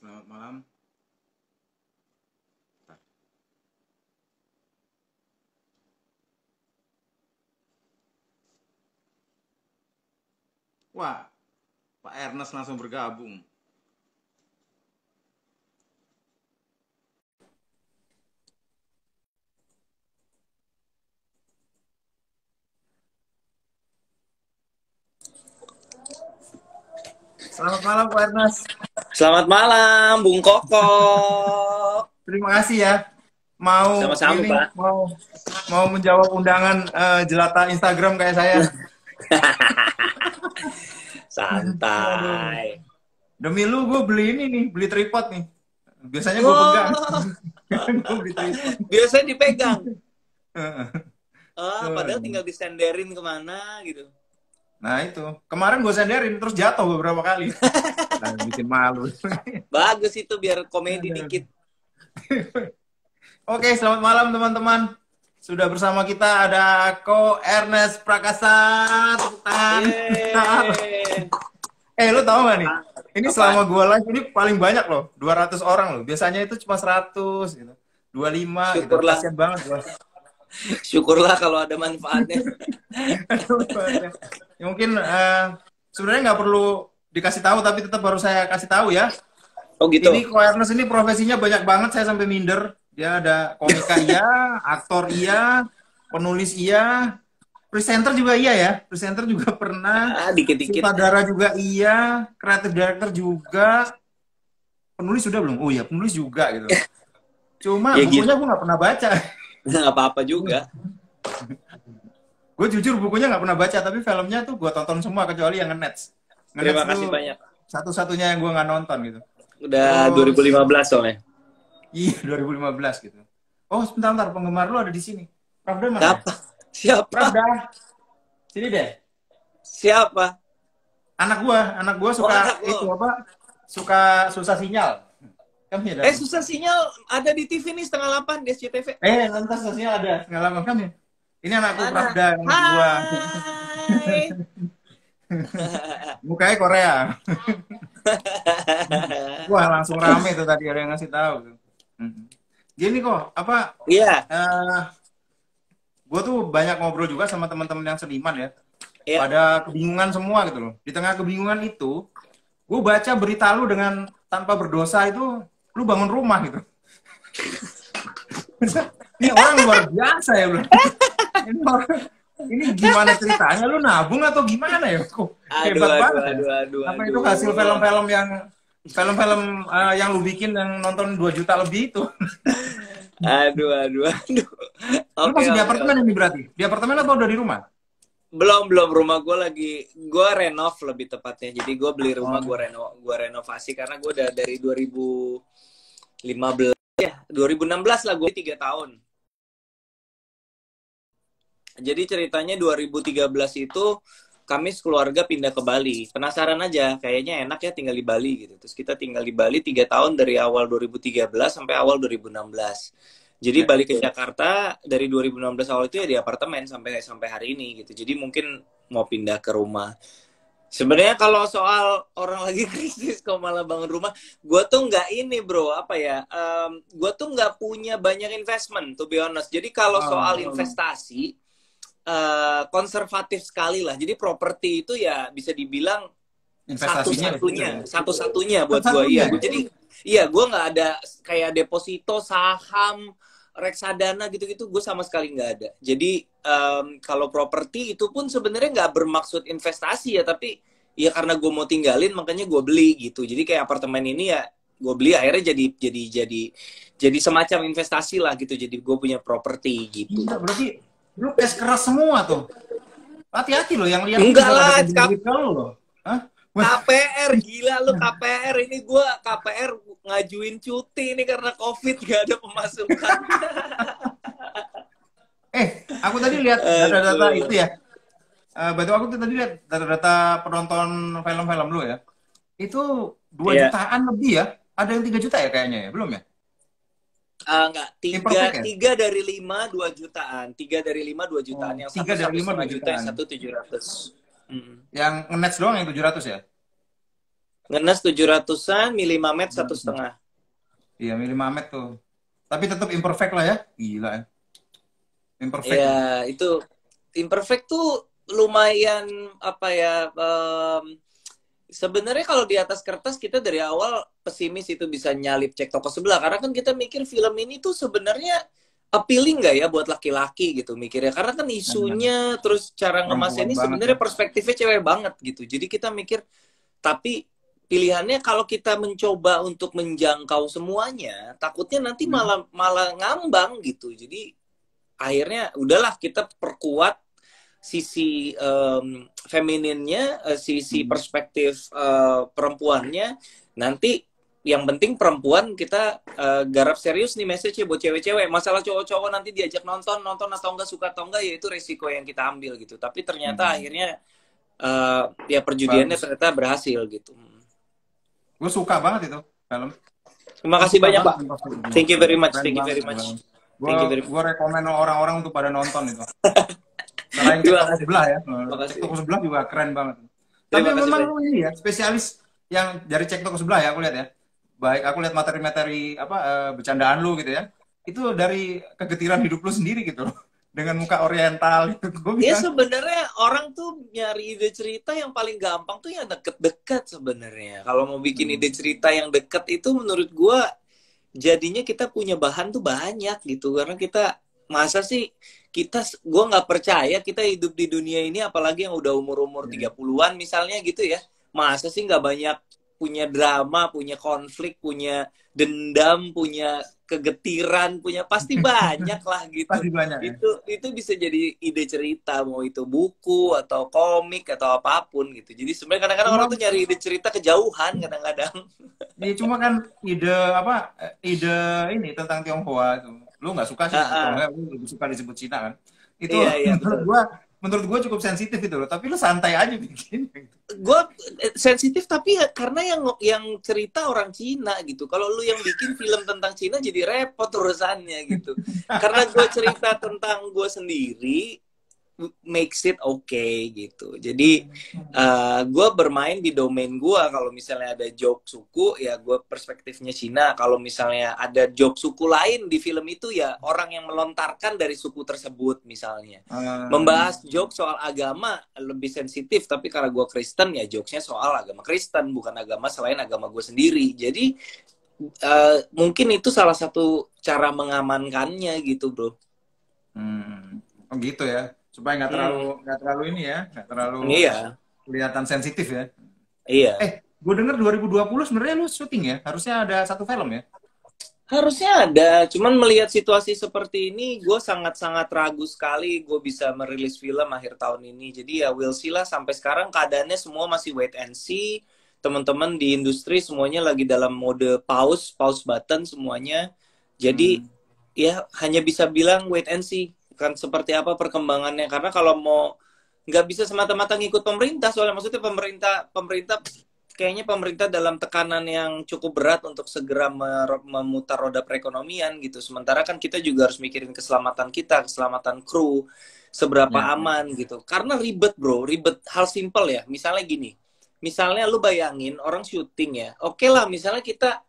Selamat malam. Wah, Pak Ernest langsung bergabung. Selamat malam Pak Ernest. Selamat malam, Bung Koko. Terima kasih ya. Mau Sama-sama, ini Pak. mau menjawab undangan jelata Instagram kayak saya. Aduh. Santai. Demi lu gue beli ini nih, beli tripod nih. Biasanya gue pegang. Gue beli tripod. Biasanya dipegang. Tuh. Padahal tinggal disenderin kemana gitu. Nah itu, kemarin gue senderin terus jatuh beberapa kali. Nah, bikin malu. Bagus itu biar komedi dikit. Oke, selamat malam teman-teman. Sudah bersama kita ada Ko Ernest Prakasa. Tepuk tangan. Lu tahu gak nih? Ini Apa? selama gue live ini paling banyak loh, 200 orang loh. Biasanya itu cuma 100 gitu. 25 gitu. Syukurlah. Kasian banget gue. Syukurlah kalau ada manfaatnya. Ya, mungkin sebenarnya nggak perlu dikasih tahu, tapi tetap harus saya kasih tahu ya. Oh gitu. Ini Ko Ernest ini profesinya banyak banget, saya sampai minder. Dia ada komika iya, aktor iya, penulis iya, presenter juga iya ya. Presenter juga pernah, Dikit-dikit. sutradara juga iya, creative director juga. Penulis sudah belum? Oh iya, penulis juga gitu. Cuma Ya, bukunya gitu. gue nggak pernah baca. Nggak apa-apa juga. Gue jujur bukunya nggak pernah baca, tapi filmnya tuh gue tonton semua kecuali yang Nge-Nets. Terima kasih banyak. Satu-satunya yang gue nggak nonton gitu. Udah Terus, 2015 soalnya. iya 2015 gitu. Oh sebentar, penggemar lu ada di sini. Pravda mana? Siapa? Siapa? Pravda. Sini deh. Siapa? Anak gua suka anak lo. itu apa? Suka susah sinyal. Kami ada. Susah sinyal ada di TV nih 7:30 di SCTV. Nanti susah sinyal ada. Pengalaman kami. Ini anakku Mana? Pravda, anak gua. Hai. Mukanya Korea. Wah, langsung rame tuh tadi ada yang ngasih tahu tuh. Gini kok, apa? Iya. Gue tuh banyak ngobrol juga sama teman-teman yang seniman ya. Iya. Pada kebingungan semua gitu loh. Di tengah kebingungan itu, gue baca berita lu dengan tanpa berdosa itu, lu bangun rumah gitu. Ini orang luar biasa ya, bro. Ini gimana ceritanya? Lu nabung atau gimana ya? Hebat banget. Apa itu hasil film-film yang lu bikin yang nonton 2 juta lebih itu? Aduh. Lu masih di apartemen ini berarti? Di apartemen atau udah di rumah? Belum rumah gue renov lebih tepatnya. Jadi gue beli rumah gue renovasi karena gue udah dari 2015 ya 2016 lah, gue 3 tahun. Jadi ceritanya 2013 itu kami sekeluarga pindah ke Bali. Penasaran aja, kayaknya enak ya tinggal di Bali gitu. Terus kita tinggal di Bali 3 tahun dari awal 2013 sampai awal 2016. Jadi balik ke Jakarta dari 2016 awal itu ya di apartemen sampai hari ini gitu. Jadi mungkin mau pindah ke rumah. Sebenarnya kalau soal orang lagi krisis kok malah bangun rumah, gue tuh nggak ini bro, apa ya? Gue tuh nggak punya banyak investment, to be honest. Jadi kalau soal investasi konservatif sekali lah. Jadi properti itu ya bisa dibilang satu-satunya buat gue. Iya, jadi iya gue nggak ada kayak deposito, saham, reksadana gitu-gitu. Gue sama sekali nggak ada. Jadi kalau properti itu pun sebenarnya nggak bermaksud investasi ya, tapi ya karena gue mau tinggalin makanya gue beli gitu. Jadi kayak apartemen ini ya gue beli akhirnya jadi semacam investasi lah gitu. Jadi gue punya properti gitu. Iya, berarti lu cash keras semua tuh. Hati-hati loh yang lihat. Enggak lah, loh. Hah? KPR gila lu, KPR ini gue KPR ngajuin cuti ini karena COVID gak ada pemasukan. Aku tadi lihat data-data itu ya. Betul, aku tuh tadi lihat data-data penonton film-film lu ya. Itu 2 jutaan lebih ya. Ada yang 3 juta ya kayaknya ya, belum ya? Enggak, 3 dari 5 2 jutaan. 3 dari 5 2 jutaan. Yang 3 dari 5 2 juta, jutaan. Yang 1 700. Yang nge-Nets doang yang 700 ya? Ngenes 700-an, Mili Mamet 1,5. Iya, Mili Mamet tuh. Tapi tetap imperfect lah ya. Gila ya. Imperfect. Ya, itu imperfect tuh lumayan apa ya, sebenarnya kalau di atas kertas kita dari awal pesimis itu bisa nyalip Cek Toko Sebelah, karena kan kita mikir film ini tuh sebenarnya appealing nggak ya buat laki-laki gitu mikirnya, karena kan isunya terus cara ngemasnya ini sebenarnya ya. Perspektifnya cewek banget gitu, jadi kita mikir, tapi pilihannya kalau kita mencoba untuk menjangkau semuanya takutnya nanti malah ngambang gitu, jadi akhirnya udahlah kita perkuat sisi femininnya, sisi perspektif perempuannya. Nanti yang penting perempuan kita garap serius nih message-nya buat cewek-cewek. Masalah cowok-cowok nanti diajak nonton atau enggak, suka atau enggak, ya itu resiko yang kita ambil gitu. Tapi ternyata akhirnya ya perjudiannya ternyata berhasil gitu. Gue suka banget itu film. Terima kasih banyak Pak. Thank you very much. Thank you very much. Gue rekomen orang-orang untuk pada nonton itu. Selain Cek Toko Sebelah ya. Cek Toko Sebelah juga keren banget. Tapi memang lu ini ya spesialis yang dari Cek Toko Sebelah ya, aku lihat ya. Baik, aku lihat materi-materi bercandaan lu gitu ya. Itu dari kegetiran hidup lu sendiri gitu loh. Dengan muka oriental gitu. Ya sebenarnya orang tuh nyari ide cerita yang paling gampang tuh yang deket-deket sebenarnya. Kalau mau bikin ide cerita yang deket itu menurut gua jadinya kita punya bahan tuh banyak gitu. Karena kita masa sih gue nggak percaya kita hidup di dunia ini, apalagi yang udah umur-umur 30-an misalnya gitu ya, masa sih nggak banyak punya drama, punya konflik, punya dendam, punya kegetiran, punya pasti banyak lah gitu. Pasti banyak, itu bisa jadi ide cerita, mau itu buku atau komik atau apapun gitu. Jadi sebenarnya kadang-kadang orang tuh nyari ide cerita kejauhan kadang-kadang. Iya, cuma kan ide ini tentang Tionghoa itu. Lu nggak suka sih, lu lebih suka disebut Cina kan? Itu iya, menurut gue cukup sensitif itu loh, tapi lu santai aja bikin. Gue sensitif tapi ya karena yang cerita orang Cina gitu. Kalau lu yang bikin film tentang Cina jadi repot urusannya gitu. Karena gue cerita tentang gue sendiri, makes it okay gitu. Jadi gue bermain di domain gue. Kalau misalnya ada joke suku, ya gue perspektifnya Cina. Kalau misalnya ada joke suku lain di film itu, ya orang yang melontarkan dari suku tersebut misalnya. Membahas joke soal agama lebih sensitif, tapi karena gue Kristen ya jokesnya soal agama Kristen, bukan agama selain agama gue sendiri. Jadi mungkin itu salah satu cara mengamankannya gitu bro. Oh gitu ya, supaya nggak terlalu ini ya, nggak terlalu kelihatan sensitif ya. Iya. Gue denger 2020 sebenarnya lu syuting ya, harusnya ada satu film ya? Harusnya ada, cuman melihat situasi seperti ini, gue sangat-sangat ragu sekali gue bisa merilis film akhir tahun ini. Jadi ya we'll see lah, sampai sekarang keadaannya semua masih wait and see. Teman-teman di industri semuanya lagi dalam mode pause button semuanya. Jadi ya hanya bisa bilang wait and see. Kan seperti apa perkembangannya, karena kalau mau nggak bisa semata-mata ngikut pemerintah, soalnya maksudnya pemerintah kayaknya pemerintah dalam tekanan yang cukup berat untuk segera memutar roda perekonomian gitu, sementara kan kita juga harus mikirin keselamatan kita, keselamatan kru, seberapa aman gitu, karena ribet bro, ribet hal simpel ya, misalnya gini, misalnya lu bayangin orang syuting ya, oke lah misalnya kita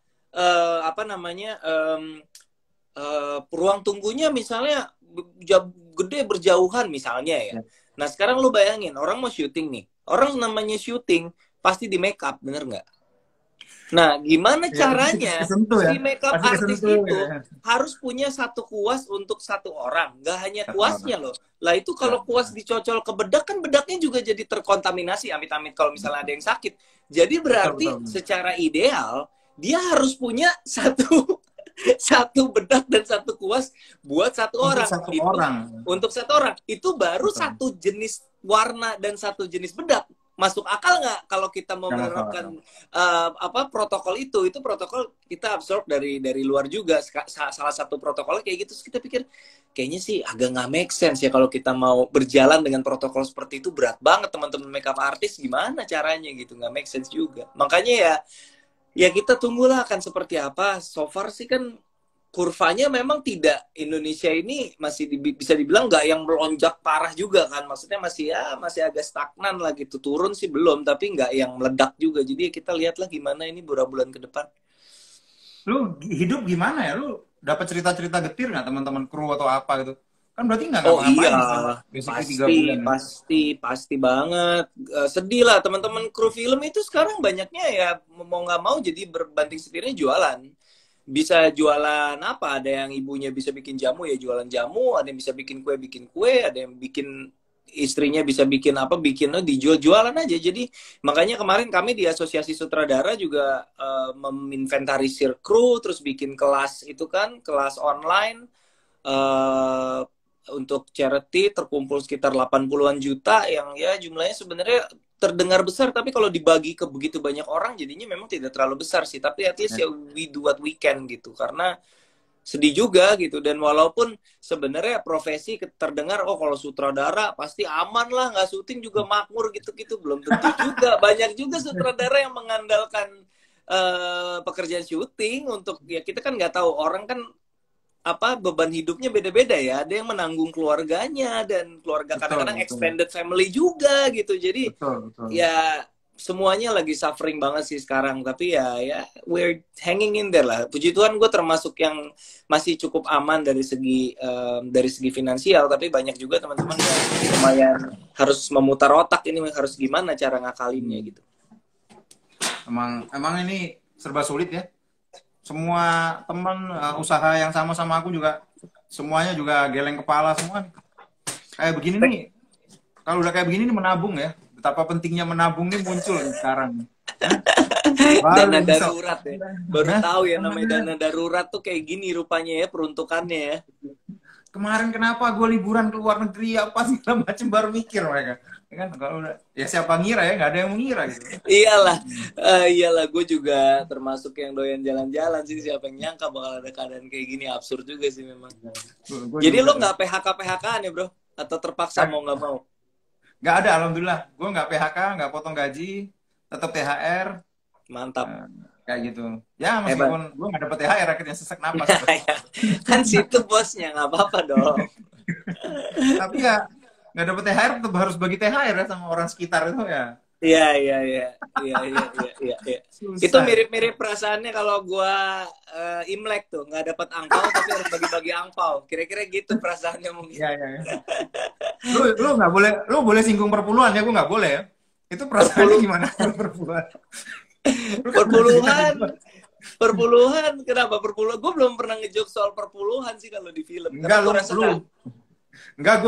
ruang tunggunya misalnya gede berjauhan misalnya ya. Nah sekarang lu bayangin orang mau syuting nih, orang namanya syuting pasti di make up, bener nggak? Nah gimana caranya si make up artis itu harus punya satu kuas untuk satu orang, nggak hanya kuasnya loh. Lah itu kalau kuas dicocol ke bedak kan bedaknya juga jadi terkontaminasi, amit-amit kalau misalnya ada yang sakit. Jadi berarti secara ideal dia harus punya satu bedak dan satu kuas buat satu orang. Untuk satu orang itu baru satu jenis warna dan satu jenis bedak. Masuk akal nggak kalau kita mau menerapkan protokol itu protokol kita absorb dari luar juga. Salah satu protokolnya kayak gitu. Terus kita pikir kayaknya sih agak nggak make sense ya kalau kita mau berjalan dengan protokol seperti itu, berat banget teman-teman makeup artis, gimana caranya gitu, nggak make sense juga. Makanya ya kita tunggulah akan seperti apa. So far sih kan kurvanya memang tidak, Indonesia ini masih bisa dibilang nggak yang melonjak parah juga kan, maksudnya masih agak stagnan lah gitu, turun sih belum tapi nggak yang meledak juga, jadi kita lihatlah gimana ini beberapa bulan ke depan. Lu hidup gimana ya? Lu dapat cerita-cerita getir nggak teman-teman kru atau apa gitu? Kan berarti nggak Oh ngapa-ngapain iya, basically 3 bulan ya? pasti banget. Sedih lah teman-teman kru film itu sekarang banyaknya ya mau nggak mau jadi berbanding setirnya jualan. Bisa jualan apa? Ada yang ibunya bisa bikin jamu ya jualan jamu, ada yang bisa bikin kue, ada yang bikin istrinya bisa bikin apa, bikinnya dijual-jualan aja. Jadi makanya kemarin kami di Asosiasi Sutradara juga meminventarisir kru, terus bikin kelas itu kan, kelas online untuk charity, terkumpul sekitar 80-an juta yang ya jumlahnya sebenarnya terdengar besar, tapi kalau dibagi ke begitu banyak orang jadinya memang tidak terlalu besar sih, tapi at least ya we do what we can gitu, karena sedih juga gitu. Dan walaupun sebenarnya profesi terdengar oh kalau sutradara pasti aman lah, nggak syuting juga makmur gitu-gitu, belum tentu juga. Banyak juga sutradara yang mengandalkan pekerjaan syuting untuk, ya kita kan nggak tahu, orang kan apa beban hidupnya beda-beda ya. Ada yang menanggung keluarganya dan keluarga kadang-kadang extended family juga gitu. Jadi betul. Ya semuanya lagi suffering banget sih sekarang. Tapi ya we're hanging in there lah. Puji Tuhan gue termasuk yang masih cukup aman dari segi finansial. Tapi banyak juga teman-teman yang lumayan harus memutar otak, ini harus gimana cara ngakalinnya gitu. Emang ini serba sulit ya. Semua teman usaha yang sama-sama aku juga semuanya juga geleng kepala semua. Kayak begini nih, kalau udah kayak begini nih menabung ya. Betapa pentingnya menabung nih muncul sekarang. Dana darurat ya. Baru tahu ya namanya dana darurat tuh kayak gini rupanya ya peruntukannya ya. Kemarin kenapa gue liburan ke luar negeri apa segala macam baru mikir mereka. Ya kan kalau udah ya siapa ngira ya, nggak ada yang mengira gitu. Iyalah gue juga termasuk yang doyan jalan-jalan sih, siapa yang nyangka bakal ada keadaan kayak gini, absurd juga sih memang. Jadi lo nggak PHK-PHK-an ya bro? Atau terpaksa mau nggak mau? Nggak ada, alhamdulillah. Gue nggak PHK, nggak potong gaji, tetap THR. Mantap. Kayak gitu. Ya meskipun gue nggak dapet THR akhirnya sesak napas. Kan situ bosnya, nggak apa-apa dong. Tapi ya nggak dapet THR tetap harus bagi THR ya sama orang sekitar itu ya. Iya. Itu mirip-mirip perasaannya kalau gua Imlek tuh nggak dapat angpau tapi harus bagi-bagi angpau. Kira-kira gitu perasaannya mungkin. Iya. Lu nggak boleh, lu boleh singgung perpuluhan ya, gua nggak boleh ya. Itu perasaannya gimana perpuluhan? Perpuluhan, kenapa perpuluhan? Gue belum pernah ngejok soal perpuluhan sih kalau di film. Enggak,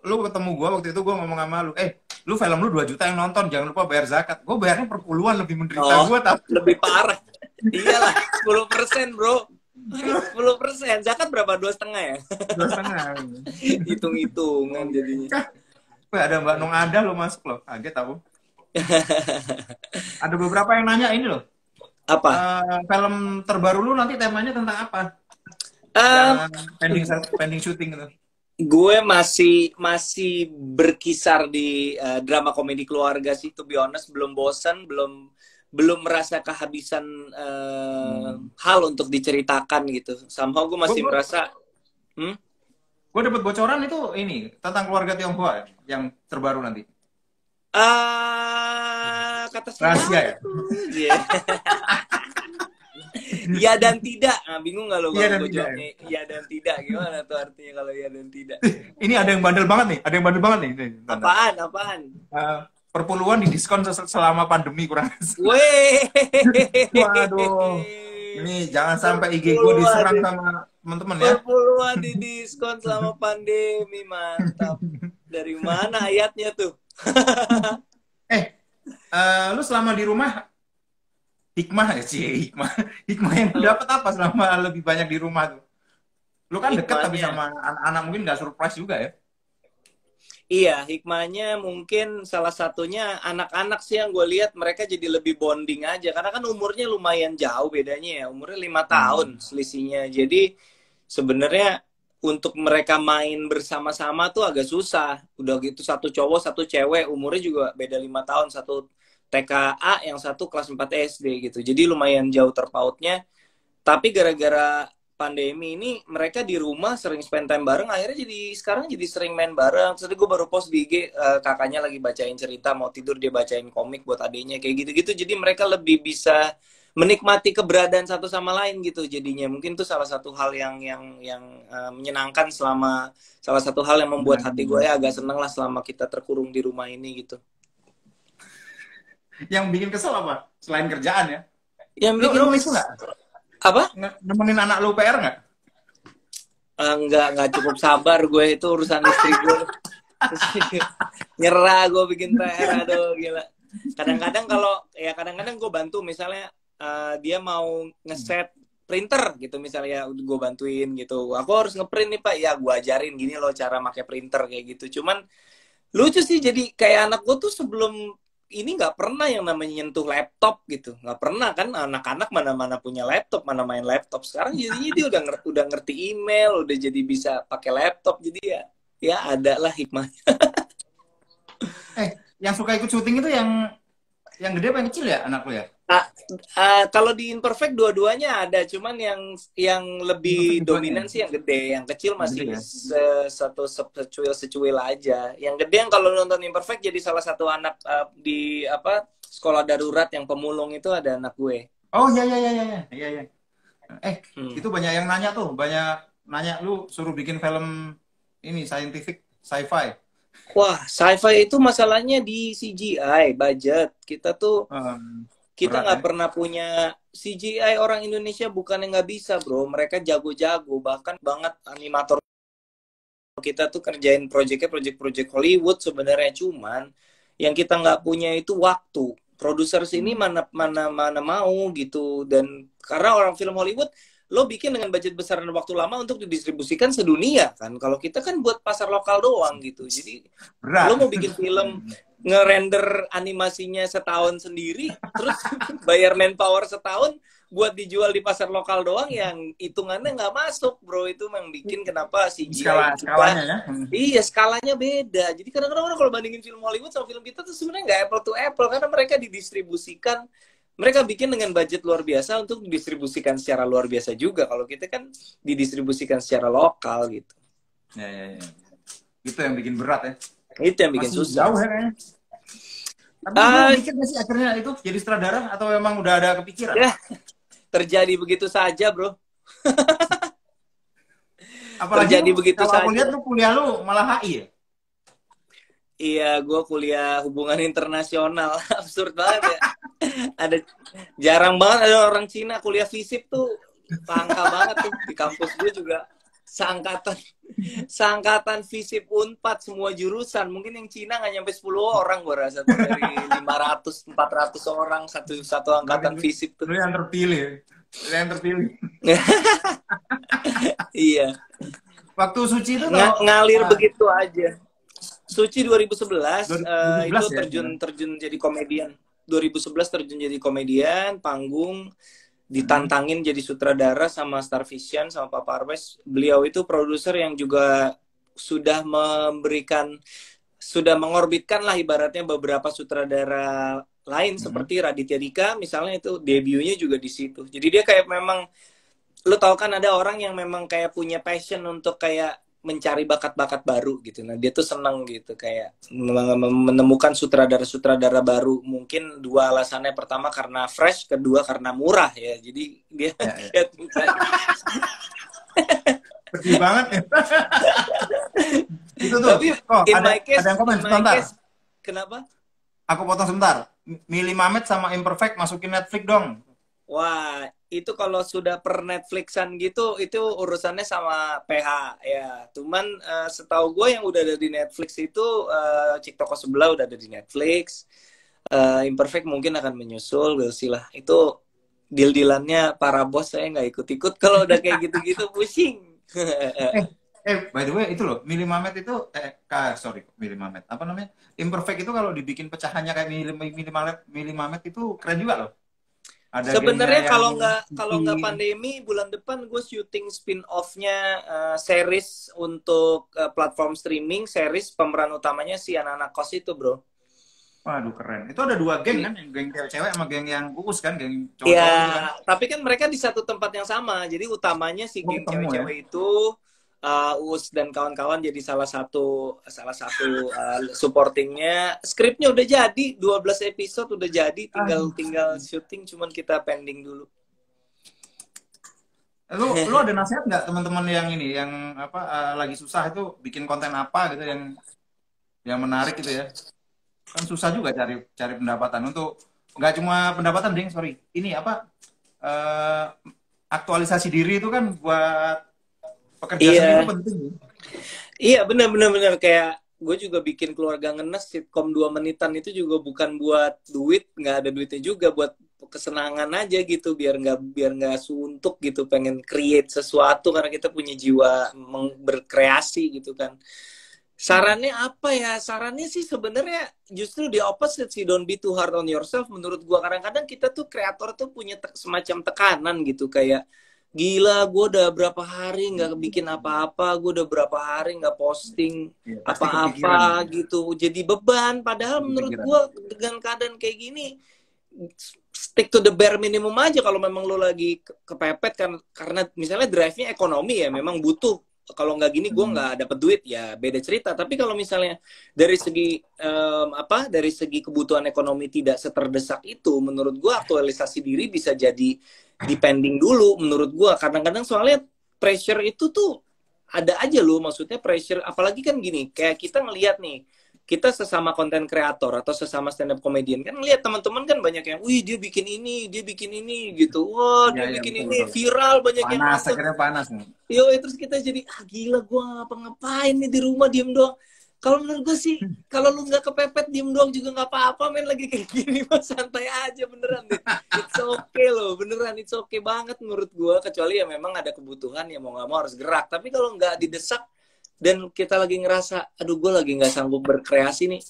lu ketemu gue waktu itu, gue ngomong sama lu, lu film lu 2 juta yang nonton, jangan lupa bayar zakat. Gue bayarnya perpuluhan, lebih menderita gue tapi lebih parah. Iyalah, 10% bro. 10%, zakat berapa? 2,5 ya? 2,5. Hitung-hitungan jadinya. Ada Mbak Nung ada lo masuk loh, kaget aku. Ada beberapa yang nanya ini loh. Apa? Film terbaru lu nanti temanya tentang apa? Pending syuting gitu. Gue masih berkisar di drama komedi keluarga sih, to be honest. Belum bosan, belum merasa kehabisan hal untuk diceritakan gitu. Somehow gue masih merasa gue dapat bocoran itu ini tentang keluarga Tionghoa yang terbaru nanti. Kata rahasia ya? Ya dan tidak. Nah, bingung nggak lo kalau gue jawabnya ya dan tidak? Gimana tuh artinya kalau ya dan tidak? Ini ada yang bandel banget nih. Apaan? Perpuluhan di diskon selama pandemi kurang. Weh. Waduh. Ini jangan sampai IG gue diserang sama teman-teman ya. Perpuluhan di diskon selama pandemi, mantap. Dari mana ayatnya tuh? Lu selama di rumah hikmah yang lu dapat apa selama lebih banyak di rumah tuh? Lu kan deket tapi sama anak-anak mungkin nggak surprise juga ya? Iya, hikmahnya mungkin salah satunya anak-anak sih yang gue lihat mereka jadi lebih bonding aja karena kan umurnya lumayan jauh bedanya ya, umurnya 5 tahun selisihnya. Jadi sebenarnya untuk mereka main bersama-sama tuh agak susah. Udah gitu satu cowok, satu cewek, umurnya juga beda 5 tahun, satu TKA, yang satu kelas 4 SD gitu. Jadi lumayan jauh terpautnya. Tapi gara-gara pandemi ini mereka di rumah sering spend time bareng, akhirnya sekarang jadi sering main bareng. Terus gue baru post di IG, kakaknya lagi bacain cerita, mau tidur dia bacain komik buat adiknya, kayak gitu-gitu. Jadi mereka lebih bisa menikmati keberadaan satu sama lain gitu jadinya. Mungkin itu salah satu hal yang menyenangkan, salah satu hal yang membuat hati gue ya agak seneng lah selama kita terkurung di rumah ini gitu. Yang bikin kesel apa selain kerjaan ya? Yang bikin lu itu nggak? Apa? Nemenin anak lu PR nggak? Nggak cukup sabar gue, itu urusan istri gue. Nyerah gue bikin PR, aduh gila. Kadang-kadang gue bantu, misalnya dia mau ngeset printer gitu misalnya, gue bantuin gitu. Aku harus ngeprint nih Pak, ya gue ajarin gini loh cara pakai printer kayak gitu. Cuman lucu sih, jadi kayak anak gue tuh sebelum ini nggak pernah yang namanya nyentuh laptop gitu, nggak pernah kan. Anak-anak mana punya laptop, mana main laptop. Sekarang jadinya dia udah ngerti email, udah jadi bisa pakai laptop. Jadi ya ada lah hikmahnya. Yang suka ikut syuting itu yang gede apa yang kecil ya anak lu ya? Kalau di Imperfect dua-duanya ada, cuman yang lebih dominan sih yang gede, yang kecil masih satu secuil aja. Yang gede yang kalau nonton Imperfect jadi salah satu anak di sekolah darurat yang pemulung itu ada anak gue. Oh iya. Itu banyak yang nanya tuh, lu suruh bikin film ini scientific sci-fi. Wah, sci-fi itu masalahnya di CGI, budget. Kita tuh kita nggak pernah punya CGI. Orang Indonesia bukan yang nggak bisa, bro. Mereka jago-jago, bahkan banget animator kita tuh kerjain proyek Hollywood sebenarnya. Cuman yang kita nggak punya itu waktu. Produser sini mana mau gitu. Dan karena orang film Hollywood, lo bikin dengan budget besar dan waktu lama untuk didistribusikan sedunia kan. Kalau kita kan buat pasar lokal doang gitu. Jadi lo mau bikin film, ngerender animasinya setahun sendiri, terus bayar manpower setahun buat dijual di pasar lokal doang, yang hitungannya nggak masuk, bro. Itu yang bikin kenapa CGI skalanya ya? Iya, skalanya beda. Jadi kadang-kadang kalau bandingin film Hollywood sama film kita tuh sebenarnya nggak apple to apple, karena mereka didistribusikan, mereka bikin dengan budget luar biasa untuk didistribusikan secara luar biasa juga. Kalau kita kan didistribusikan secara lokal gitu. Ya. Itu yang bikin berat ya. Itu yang bikin susah. Jauh ya kayaknya. Tapi mikir nggak sih akhirnya itu jadi sutradara, atau memang udah ada kepikiran? Ya, terjadi begitu saja, bro. Apalagi terjadi begitu saja. Kalau aku lihat lu kuliah lu malah HI ya? Iya, gue kuliah hubungan internasional. Absurd banget ya. Jarang banget ada orang Cina kuliah FISIP tuh. Langka banget tuh. Di kampus gue juga seangkatan FISIP Unpad semua jurusan. Mungkin yang Cina nggak nyampe 10 orang gue rasa tuh, dari 500-400 orang satu angkatan FISIP tuh. Lu yang terpilih. Iya. Waktu Suci itu ngalir begitu aja. Suci 2011, 2011 itu terjun jadi komedian. 2011 terjun jadi komedian, panggung, ditantangin jadi sutradara sama Star Vision, sama Papa Arwes. Beliau itu produser yang juga sudah mengorbitkan lah ibaratnya beberapa sutradara lain, seperti Raditya Dika misalnya, itu debutnya juga di situ. Jadi dia kayak memang, lo tau kan ada orang yang memang kayak punya passion untuk kayak mencari bakat-bakat baru gitu. Nah, dia tuh seneng gitu kayak menemukan sutradara-sutradara baru. Mungkin dua alasannya, pertama karena fresh, kedua karena murah ya. Jadi dia sedih banget ya. Itu tuh. Tapi ada yang komen sebentar. Kenapa? Aku potong sebentar. Milih Mamet sama Imperfect masukin Netflix dong. Wah, itu kalau sudah per Netflixan gitu, itu urusannya sama PH ya. Cuman setahu gue yang udah ada di Netflix itu Cik Toko Sebelah udah ada di Netflix. Imperfect mungkin akan menyusul, we'll see lah. Itu deal-dealannya para bos, saya nggak ikut-ikut kalau udah kayak gitu-gitu, pusing. By the way itu loh, Milih Mamet itu Milih Mamet apa namanya? Imperfect itu kalau dibikin pecahannya kayak Milih Mamet itu keren juga loh. Sebenarnya kalau nggak pandemi, bulan depan gue syuting spin-off-nya series untuk platform streaming. Series pemeran utamanya si anak-anak kos itu, bro. Waduh keren. Itu ada 2 geng kan, yang geng cewek sama geng yang kukus kan, geng Ya, cowok-cowok gitu kan. tapi kan mereka di satu tempat yang sama. Jadi utamanya si Oh geng ketemu ya. cewek-cewek itu Uus dan kawan-kawan jadi salah satu supportingnya. Skripnya udah jadi, 12 episode udah jadi, tinggal Ah, tinggal syuting, cuman kita pending dulu. lu ada nasihat nggak teman-teman yang ini, yang apa lagi susah itu bikin konten apa gitu yang menarik gitu ya? Kan susah juga cari cari pendapatan untuk nggak cuma pendapatan ding, sorry. Ini apa eh, aktualisasi diri itu kan buat pekerja seni itu Iya, penting. iya benar-benar kayak gue juga bikin keluarga ngenes sitkom 2 menitan itu juga bukan buat duit, nggak ada duitnya juga, buat kesenangan aja gitu, biar nggak suntuk gitu, pengen create sesuatu karena kita punya jiwa berkreasi gitu kan. Sarannya apa ya? Sarannya sih sebenarnya justru the opposite sih, don't be too hard on yourself menurut gua. Kadang-kadang kita tuh kreator tuh punya semacam tekanan gitu, kayak gila gue udah berapa hari nggak bikin apa-apa, gue udah berapa hari nggak posting Iya, pasti kepikiran apa-apa gitu. gitu, jadi beban. Padahal menurut Kepikiran. gue dengan keadaan kayak gini, stick to the bare minimum aja. Kalau memang lo lagi kepepet kan, karena misalnya drive-nya ekonomi ya, memang butuh. Kalau nggak gini gue Hmm. nggak dapet duit ya, beda cerita. Tapi kalau misalnya dari segi dari segi kebutuhan ekonomi tidak seterdesak itu, menurut gue aktualisasi diri bisa jadi depending dulu. Menurut gue kadang-kadang soalnya pressure itu tuh ada aja loh, maksudnya pressure. Apalagi kan gini, kayak kita ngelihat nih, kita sesama konten kreator atau sesama stand up comedian kan lihat teman-teman kan banyak yang, wih dia bikin ini gitu, wah Iya, dia iya, bikin betul, ini betul. viral, banyak yang Panas, nonton. akhirnya panas nih. Yo, terus kita jadi gila, gue ngapa-ngapain nih di rumah diem doang. Kalau menurut gue sih, kalau lu nggak kepepet diem doang juga nggak apa-apa, men. Lagi kayak gini mah santai aja, beneran deh. It's okay loh, beneran it's okay banget menurut gue. Kecuali ya memang ada kebutuhan ya mau nggak mau harus gerak. Tapi kalau nggak didesak dan kita lagi ngerasa, aduh gue lagi nggak sanggup berkreasi nih,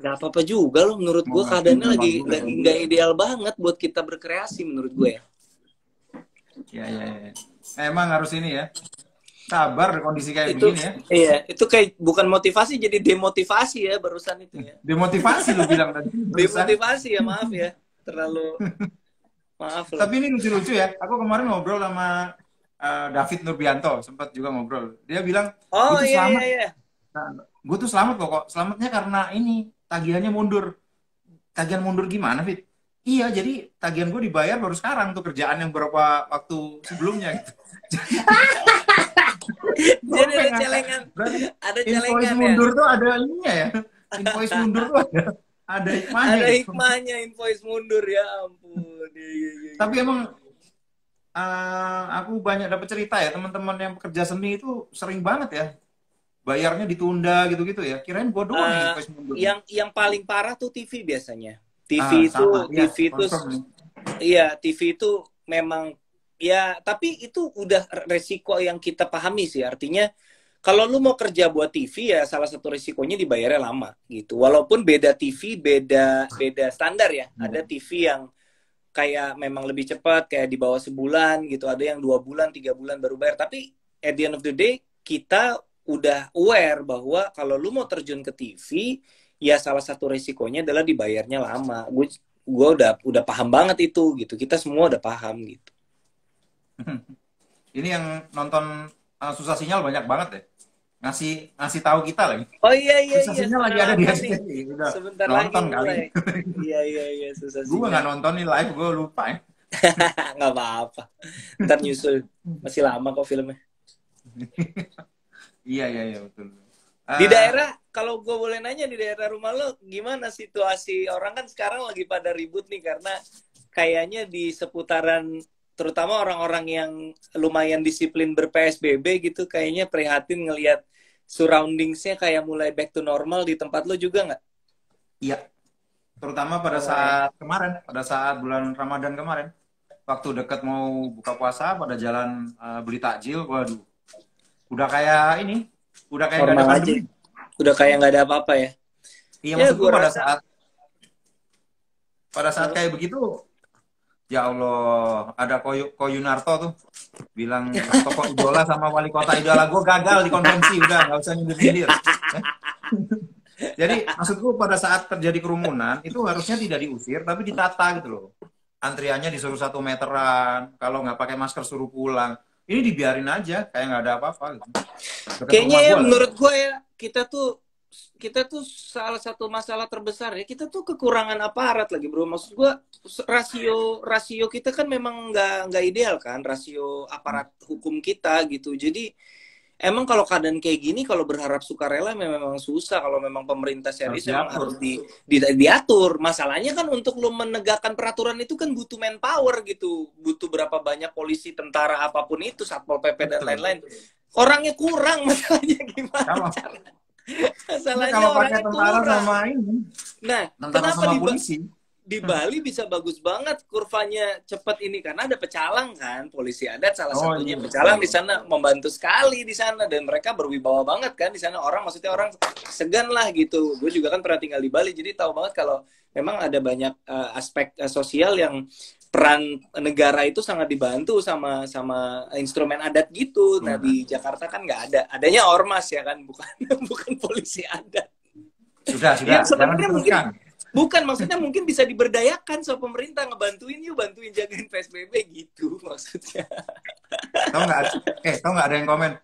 nggak apa-apa juga loh menurut Mau gue. ngapain Keadaannya gampang lagi juga ya. lagi nggak ideal banget buat kita berkreasi menurut gue ya. Iya, iya, iya. Emang harus ini ya. Sabar kondisi kayak Itu begini ya. iya, itu kayak bukan motivasi jadi demotivasi ya barusan itu ya. Demotivasi lu bilang tadi barusan. Demotivasi ya, maaf ya, terlalu maaf lah. Tapi ini lucu-lucu ya. Aku kemarin ngobrol sama David Nurbianto, sempat juga ngobrol. Dia bilang, gue Oh tuh iya iya selamat. iya. Gue tuh selamat kok. Selamatnya karena ini, tagihannya mundur. Tagihan mundur gimana, Fit? Iya, jadi tagihan gue dibayar baru sekarang tuh, kerjaan yang beberapa waktu sebelumnya gitu. Jadi Gue ada ngakak. celengan, Berarti ada invoice celengan ya. mundur tuh ada ininya ya. Invoice mundur tuh ada hikmahnya Ada gitu. hikmahnya invoice mundur, ya ampun. Iya iya iya. Tapi emang aku banyak dapat cerita ya, teman-teman yang pekerja seni itu sering banget ya bayarnya ditunda gitu-gitu ya. Kirain gue doang yang Eh, invoice mundur. yang paling parah tuh TV biasanya. Sama, iya, TV itu confirm nih. iya, TV itu memang ya, tapi itu udah resiko yang kita pahami sih. Artinya kalau lu mau kerja buat TV ya salah satu resikonya dibayarnya lama gitu. Walaupun beda TV, beda beda standar ya. Ada Iya. TV yang kayak memang lebih cepat, kayak di bawah sebulan gitu. Ada yang 2 bulan, 3 bulan baru bayar. Tapi at the end of the day kita udah aware bahwa kalau lu mau terjun ke TV, ya salah satu resikonya adalah dibayarnya lama. Gue udah paham banget itu gitu. Kita semua udah paham gitu. Ini yang nonton susah sinyal banyak banget ya. Ngasih tahu kita lagi. Oh iya iya Susah iya, sinyal lagi setengah ada di 8 nih. SCTV. Udah Sebentar lagi nonton kali. mulai. Iya iya iya, susah Gue sinyal. nggak nonton nih live, gue lupa ya. Nggak apa-apa. Ntar nyusul. Masih lama kok filmnya. Iya, iya, iya, betul. Di Eh, daerah, kalau gue boleh nanya, di daerah rumah lo gimana situasi? Orang kan sekarang lagi pada ribut nih karena kayaknya di seputaran, terutama orang-orang yang lumayan disiplin ber-PSBB gitu, kayaknya prihatin ngelihat surroundingsnya kayak mulai back to normal. Di tempat lo juga nggak? iya, terutama pada Oh. saat kemarin, pada saat bulan Ramadan kemarin, waktu dekat mau buka puasa, pada jalan beli takjil, waduh, udah kayak ini, udah kayak nggak ada Normal aja. pandemi. Udah kayak nggak ada apa-apa ya? Iya, Ya, maksudku gue pada rasa. saat kayak begitu, ya Allah, ada Koyunarto tuh bilang tokoh idola sama wali kota idola gue gagal di konvensi, udah nggak usah nyindir-nyindir. Jadi maksudku pada saat terjadi kerumunan itu harusnya tidak diusir tapi ditata gitu loh. Antriannya disuruh 1 meteran, kalau nggak pakai masker suruh pulang. Ini dibiarin aja kayak nggak ada apa-apa gitu. Kayaknya ya menurut gue ya kita tuh salah satu masalah terbesar ya, kita tuh kekurangan aparat lagi bro. Maksud gue rasio kita kan memang nggak ideal kan, rasio aparat hukum kita gitu. Jadi emang kalau keadaan kayak gini, kalau berharap sukarela memang susah. Kalau memang pemerintah serius memang harus diatur. Masalahnya kan untuk lo menegakkan peraturan itu kan butuh manpower gitu. Butuh berapa banyak polisi, tentara, apapun itu, Satpol PP dan lain-lain. Orangnya kurang, masalahnya gimana caranya? Masalahnya kalau orangnya pakai tentara kurang. sama ini. Nah, tentara kenapa sama polisi? Di Bali bisa bagus banget kurvanya cepat ini karena ada pecalang kan, polisi adat salah satunya pecalang di sana membantu sekali di sana dan mereka berwibawa banget kan di sana, maksudnya orang segan lah gitu. Gue juga kan pernah tinggal di Bali jadi tahu banget kalau memang ada banyak aspek sosial yang peran negara itu sangat dibantu sama instrumen adat gitu. Nah di Jakarta kan nggak adanya ormas ya kan, bukan polisi adat. Sudah Ya, sebenarnya bukan maksudnya mungkin bisa diberdayakan sama pemerintah, ngebantuin bantuin jagain PSBB gitu maksudnya. Tahu nggak ada yang komen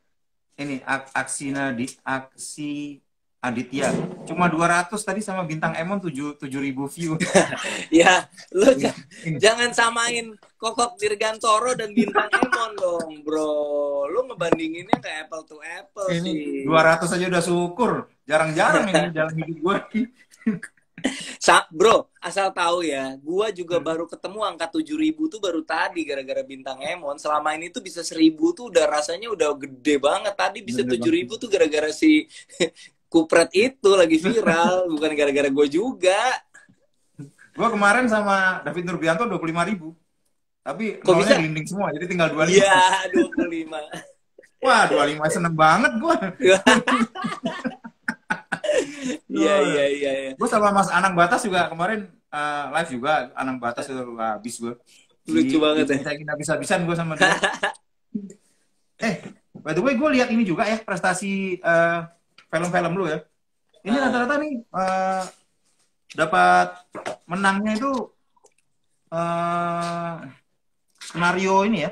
ini aksi Aditya cuma 200 tadi sama bintang Emon 7.000 view. Ya lo jangan samain Kokok Dirgantoro dan bintang Emon dong bro, lo ngebandinginnya kayak apple to apple ini sih. 200 aja udah syukur, jarang-jarang ini dalam hidup gue. Bro, asal tahu ya, gua juga baru ketemu angka 7.000 tuh baru tadi gara-gara bintang Emon. Selama ini tuh bisa 1.000 tuh udah rasanya udah gede banget. Tadi bisa 7.000 tuh gara-gara si Kupret itu lagi viral, bukan gara-gara gue juga. Gua kemarin sama David Nurbianto 25.000. Tapi kok bisa linding semua, jadi tinggal 25. Iya, 25. Wah, 25 seneng banget gua. Iya. Gue sama Mas Anang Batas juga kemarin live juga. Anang Batas itu habis gue. Lucu banget ya. Saya bisa-bisan gue sama dia. By the way gue lihat ini juga ya prestasi film-film lu ya. Ini rata-rata nih dapat menangnya itu skenario ini ya.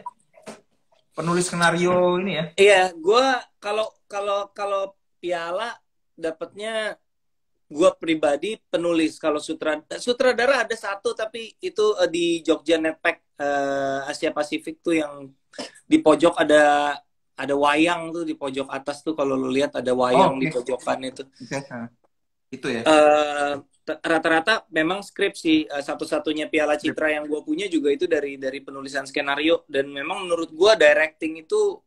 Penulis skenario ini ya. Iya, gue kalau piala dapatnya gue pribadi penulis. Kalau sutradara ada satu tapi itu di Jogja Netpack Asia Pasifik tuh yang di pojok ada wayang tuh di pojok atas tuh, kalau lu lihat ada wayang di pojokan itu. Itu ya. Rata-rata memang skrip sih. Satu-satunya piala citra yang gue punya juga itu dari penulisan skenario, dan memang menurut gue directing itu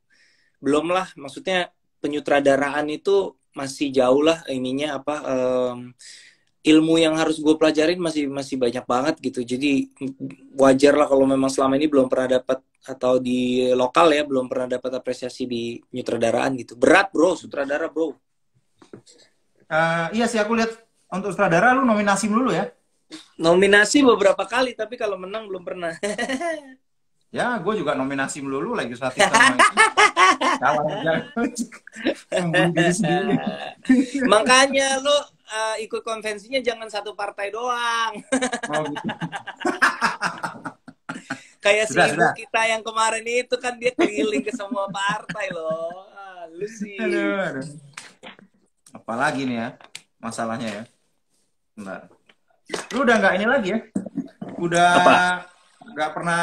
belum lah, maksudnya penyutradaraan itu masih jauh lah ininya ilmu yang harus gue pelajarin masih banyak banget gitu. Jadi wajar lah kalau memang selama ini belum pernah dapat, atau di lokal ya belum pernah dapat apresiasi di penyutradaraan gitu. Berat bro, sutradara bro. Iya sih, aku lihat untuk sutradara lu nominasi dulu ya. Nominasi beberapa kali tapi kalau menang belum pernah. Ya, gue juga nominasi melulu legislatif sama itu. Makanya lo ikut konvensinya jangan satu partai doang. Oh, gitu. Kayak si ibu kita yang kemarin itu kan dia keliling ke semua partai loh. Lu sih. Aduh. Apalagi nih ya masalahnya ya. Bentar. Lu udah nggak ini lagi ya? Udah nggak pernah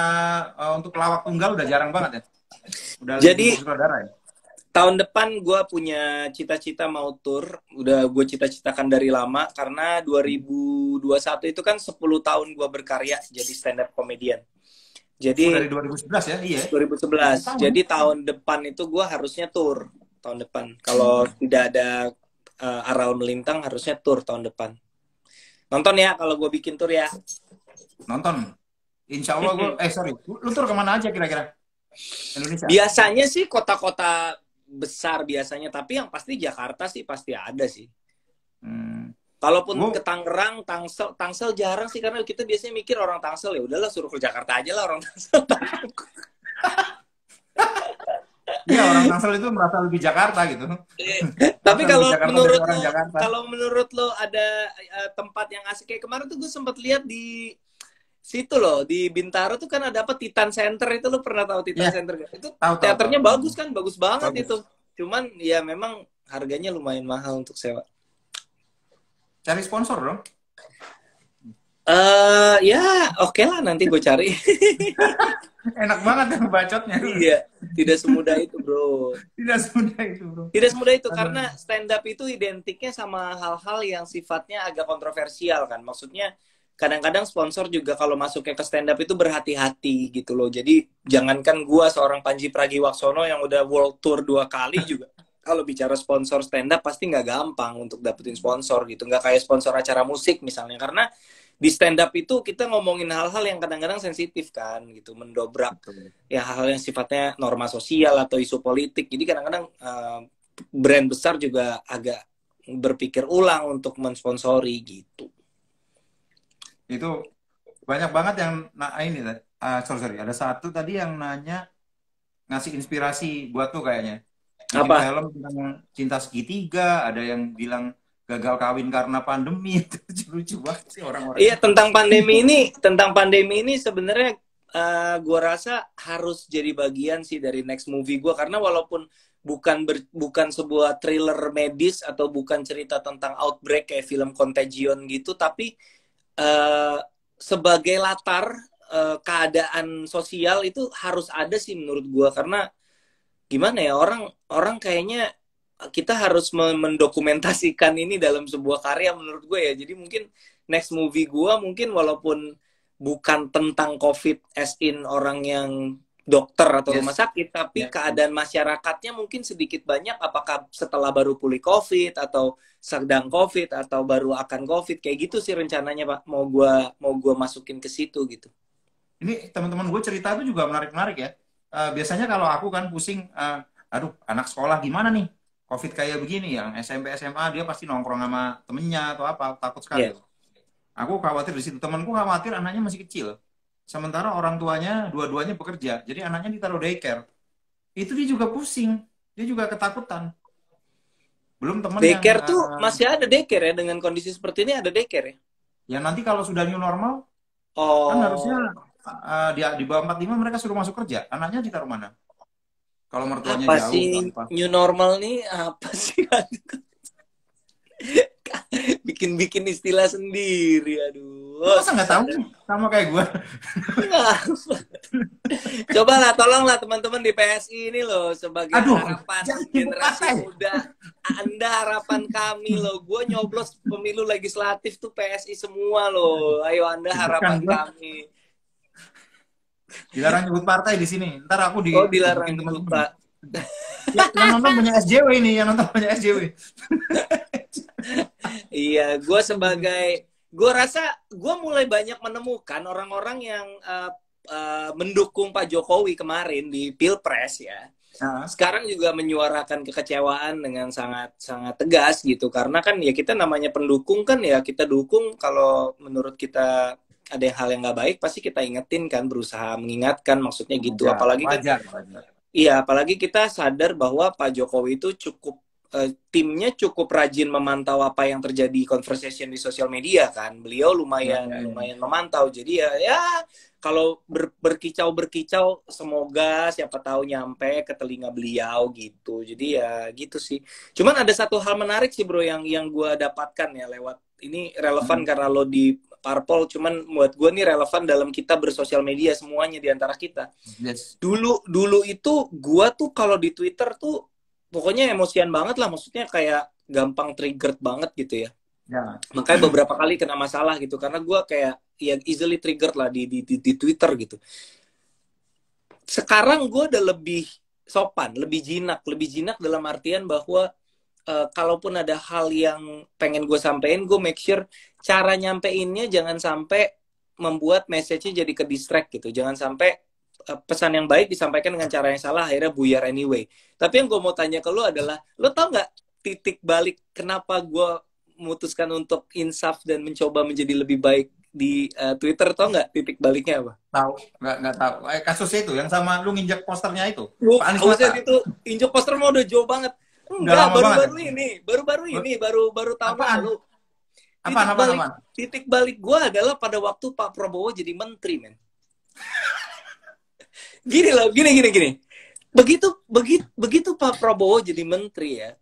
untuk pelawak tunggal, udah jarang banget ya? Udah. Jadi sutradara ya? Tahun depan gue punya cita-cita mau tur, udah gue cita-citakan dari lama, karena 2021 itu kan 10 tahun gue berkarya jadi stand up comedian. Jadi dari 2011 ya? Iya. 2011. Jadi tahun depan itu gue harusnya tur tahun depan. Kalau tidak ada around melintang harusnya tur tahun depan. Nonton ya kalau gue bikin tur ya. Nonton. Insya Allah gue, lu tur kemana aja kira-kira? Indonesia? Biasanya sih kota-kota besar biasanya, tapi yang pasti Jakarta sih pasti ada sih. Kalaupun ke Tangerang, Tangsel jarang sih, karena kita biasanya mikir orang Tangsel ya udahlah suruh ke Jakarta aja lah orang Tangsel. Iya, orang Tangsel itu merasa lebih Jakarta gitu. Tapi Merasa lebih kalau Jakarta dari menurut orang lo, Jakarta. kalau menurut lo ada tempat yang asik kayak kemarin tuh gue sempat lihat di situ loh di Bintaro tuh kan ada apa Titan Center itu lo pernah tahu Titan Iya, Center gak? Itu tahu tahu tahu. teaternya bagus kan, bagus banget Bagus. itu. Cuman ya memang harganya lumayan mahal untuk sewa. Cari sponsor dong. Ya oke lah nanti gue cari. Enak banget ya bacotnya. Iya, tidak semudah itu bro. Tidak semudah itu, bro. Tidak semudah itu Aduh. karena stand up itu identiknya sama hal-hal yang sifatnya agak kontroversial kan. Maksudnya kadang-kadang sponsor juga kalau masuknya ke stand up itu berhati-hati gitu loh. Jadi jangankan gua seorang Panji Pragiwaksono yang udah world tour 2 kali juga. Kalau bicara sponsor stand up pasti nggak gampang untuk dapetin sponsor gitu. Nggak kayak sponsor acara musik misalnya. Karena di stand up itu kita ngomongin hal-hal yang kadang-kadang sensitif kan gitu. Mendobrak ya hal-hal yang sifatnya norma sosial atau isu politik. Jadi kadang-kadang brand besar juga agak berpikir ulang untuk mensponsori gitu. Itu banyak banget yang ini sorry, ada satu tadi yang nanya ngasih inspirasi buat tuh kayaknya bikin Apa? film tentang cinta segitiga, ada yang bilang gagal kawin karena pandemi. Itu lucu banget sih orang-orang. Iya, tentang pandemi ini sebenarnya gua rasa harus jadi bagian sih dari next movie gua karena walaupun bukan sebuah thriller medis atau bukan cerita tentang outbreak kayak film Contagion gitu, tapi sebagai latar keadaan sosial itu harus ada sih menurut gua karena gimana ya orang kayaknya kita harus mendokumentasikan ini dalam sebuah karya menurut gue ya. Jadi mungkin next movie gue mungkin walaupun bukan tentang COVID as in orang yang dokter atau rumah sakit, tapi keadaan masyarakatnya mungkin sedikit banyak apakah setelah baru pulih COVID atau sedang COVID atau baru akan COVID kayak gitu sih rencananya Pak. Mau gue masukin ke situ gitu. Ini teman-teman gue cerita itu juga menarik-menarik ya. Biasanya kalau aku kan pusing, aduh anak sekolah gimana nih? COVID kayak begini, yang SMP, SMA dia pasti nongkrong sama temennya atau apa, takut sekali. Aku khawatir di situ. Temanku khawatir anaknya masih kecil. Sementara orang tuanya dua-duanya bekerja. Jadi anaknya ditaruh daycare. Itu dia juga pusing. Dia juga ketakutan. Belum teman daycare yang... tuh masih ada daycare ya? Dengan kondisi seperti ini ada daycare ya? Ya nanti kalau sudah new normal, kan harusnya di bawah 45 mereka suruh masuk kerja. Anaknya ditaruh mana? Kalau mertuanya apa jauh, sih apa? new normal nih apa sih? bikin istilah sendiri, aduh. Masa nggak tahu sama kayak gue? Cobalah, tolonglah teman-teman di PSI ini loh sebagai harapan generasi muda. Anda harapan kami loh. Gue nyoblos pemilu legislatif tuh PSI semua loh. Ayo Anda harapan kami. Dilarang nyebut partai di sini. Ntar aku dilarang nyebut Pak. Yang nonton punya SJW ini, yang nonton punya SJW. Iya, gue rasa gue mulai banyak menemukan orang-orang yang mendukung Pak Jokowi kemarin di Pilpres ya. Sekarang juga menyuarakan kekecewaan dengan sangat tegas gitu. Karena kan ya kita namanya pendukung kan ya kita dukung kalau menurut kita ada hal yang nggak baik pasti kita ingetin kan, berusaha mengingatkan maksudnya gitu. Apalagi wajar. Iya, apalagi kita sadar bahwa Pak Jokowi itu timnya cukup rajin memantau apa yang terjadi conversation di sosial media kan. Beliau lumayan memantau. Jadi ya kalau berkicau semoga siapa tahu nyampe ke telinga beliau gitu. Jadi ya gitu sih. Cuman ada satu hal menarik sih bro yang gue dapatkan ya lewat ini relevan karena lo di Parpol, cuman buat gue nih relevan dalam kita bersosial media semuanya di antara kita. Dulu itu gue tuh kalau di Twitter tuh pokoknya emosian banget lah, maksudnya kayak gampang triggered banget gitu ya. Makanya beberapa kali kena masalah gitu karena gue kayak ya easily triggered lah di Twitter gitu. Sekarang gue udah lebih sopan, lebih jinak dalam artian bahwa kalaupun ada hal yang pengen gue sampein, gue make sure cara nyampeinnya jangan sampai membuat message-nya jadi ke distract gitu. Jangan sampai pesan yang baik disampaikan dengan cara yang salah, akhirnya buyar anyway. Tapi yang gue mau tanya ke lo adalah, lo tau nggak titik balik kenapa gue memutuskan untuk insaf dan mencoba menjadi lebih baik Twitter, tau nggak titik baliknya apa? Tahu, nggak tahu. Kasusnya itu yang sama lu nginjek posternya itu. Pak Anies Buset, Mata. itu injek poster mah udah jauh banget. Udah Enggak, lama banget. baru-baru ini, baru tahun Apaan? lalu. Apaan? Titik balik gue adalah pada waktu Pak Prabowo jadi menteri, men. Gini loh, gini. Begitu Pak Prabowo jadi menteri ya,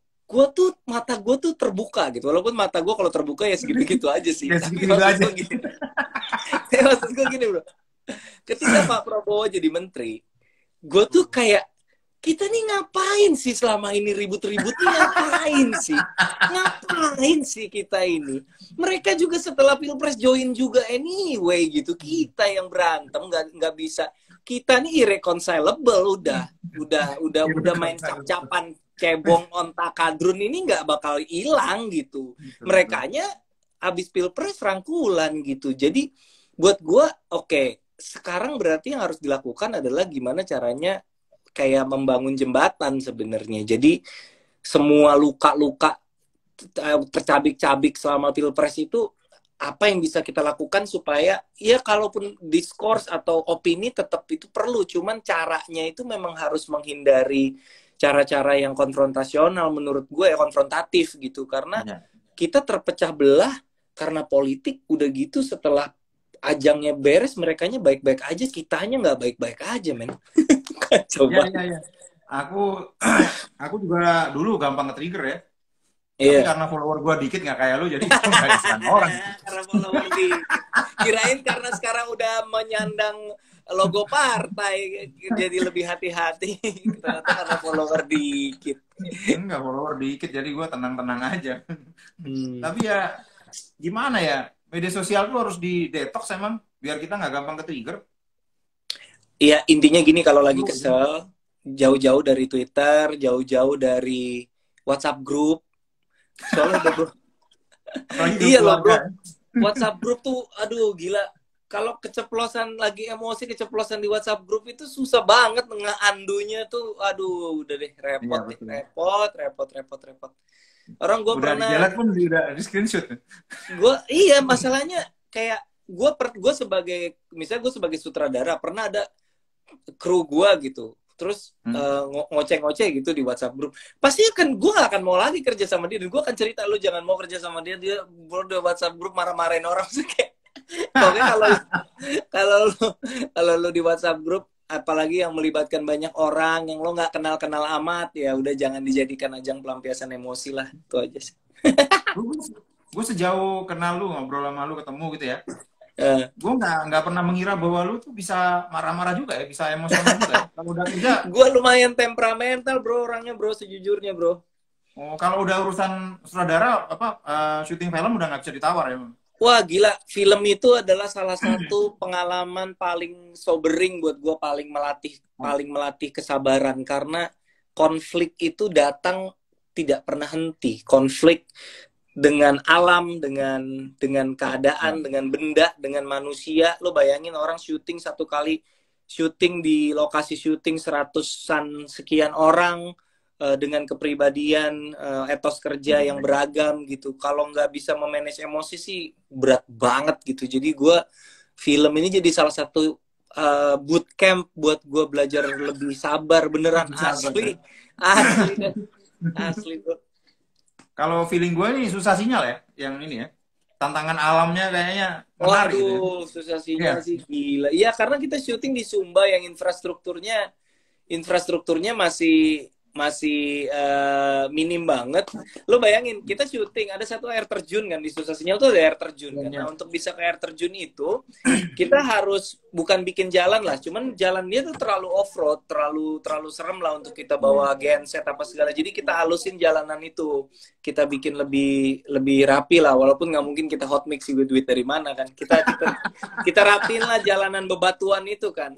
mata gue tuh terbuka gitu. Walaupun mata gue kalau terbuka ya segitu-gitu aja sih. Ya segitu aja. Maksud gue gini, bro. Ketika Pak Prabowo jadi menteri, gue tuh kayak, kita nih ngapain sih selama ini ribut-ributnya, ngapain sih kita ini? Mereka juga setelah Pilpres join juga anyway gitu. Kita yang berantem nggak bisa. Kita nih irreconcilable udah main cap-capan cebong onta kadrun ini nggak bakal hilang gitu. Merekanya abis Pilpres rangkulan gitu. Jadi buat gue oke, sekarang berarti yang harus dilakukan adalah gimana caranya kayak membangun jembatan sebenarnya. Jadi semua luka-luka tercabik-cabik selama Pilpres itu apa yang bisa kita lakukan supaya ya kalaupun diskurs atau opini tetap itu perlu, cuman caranya itu memang harus menghindari cara-cara yang konfrontasional menurut gue ya, konfrontatif gitu, karena kita terpecah belah karena politik. Udah gitu setelah ajangnya beres merekanya baik-baik aja, kitanya nggak baik-baik aja, men. Coba. Ya. Aku juga dulu gampang nge-trigger ya. Iya. Tapi karena follower gue dikit nggak kayak lu, jadi nggak diserang orang. Karena follower dikit. Kirain karena sekarang udah menyandang logo partai, jadi lebih hati-hati. Ternyata karena follower dikit. Enggak, follower dikit, jadi gue tenang-tenang aja. Tapi ya, gimana ya? Media sosial tuh harus di-detox emang, biar kita nggak gampang ke-trigger. Iya, intinya gini, kalau lagi kesel, jauh-jauh dari Twitter, jauh-jauh dari WhatsApp group. Soalnya udah bro. Iya loh bro. WhatsApp group tuh, aduh gila. Kalau keceplosan lagi emosi, keceplosan di WhatsApp group itu susah banget nge-undunya tuh. Aduh, udah deh repot. Orang gue pernah. Udah di pun udah di screenshot. Iya, masalahnya kayak gue sebagai, misalnya gue sebagai sutradara pernah ada kru gue gitu. Terus ngoceh-ngoceh gitu di WhatsApp group. Pasti kan gue gak akan mau lagi kerja sama dia. Dan gue akan cerita, lu jangan mau kerja sama dia. Dia udah WhatsApp group marah-marahin orang. Kayak, pokoknya kalau lu di WhatsApp group, apalagi yang melibatkan banyak orang, yang lo gak kenal-kenal amat, ya udah jangan dijadikan ajang pelampiasan emosi lah. Itu aja sih. Gue sejauh kenal lu, ngobrol sama lu, ketemu gitu ya. Gue nggak pernah mengira bahwa lu tuh bisa marah-marah juga ya, bisa emosional juga ya. Kalau udah kerja, gue lumayan temperamental bro, orangnya bro, sejujurnya bro. Oh, kalau udah urusan sutradara syuting film udah nggak bisa ditawar ya? Wah gila, film itu adalah salah satu pengalaman paling sobering buat gue, paling melatih kesabaran, karena konflik itu datang tidak pernah henti. Konflik dengan alam, dengan keadaan, dengan benda, dengan manusia. Lo bayangin orang syuting satu kali, syuting di lokasi syuting 100-an sekian orang, dengan kepribadian, etos kerja yang beragam gitu. Kalau nggak bisa memanage emosi sih berat banget gitu. Jadi film ini jadi salah satu bootcamp buat gue belajar lebih sabar, beneran asli tuh. Kalau feeling gue nih susah sinyal ya, yang ini ya. Tantangan alamnya kayaknya menarik. Waduh, gitu. Susah sinyal sih gila. Iya, karena kita syuting di Sumba yang infrastrukturnya masih minim banget. Lo bayangin, kita syuting ada satu air terjun kan, di susah sinyal tuh ada air terjun kan. Nah, untuk bisa ke air terjun itu kita harus bukan bikin jalan lah, cuman jalannya tuh terlalu off-road, terlalu serem lah untuk kita bawa genset apa segala. Jadi kita halusin jalanan itu, kita bikin lebih rapi lah, walaupun nggak mungkin kita hot mix duit dari mana kan. Kita rapiin lah jalanan bebatuan itu kan.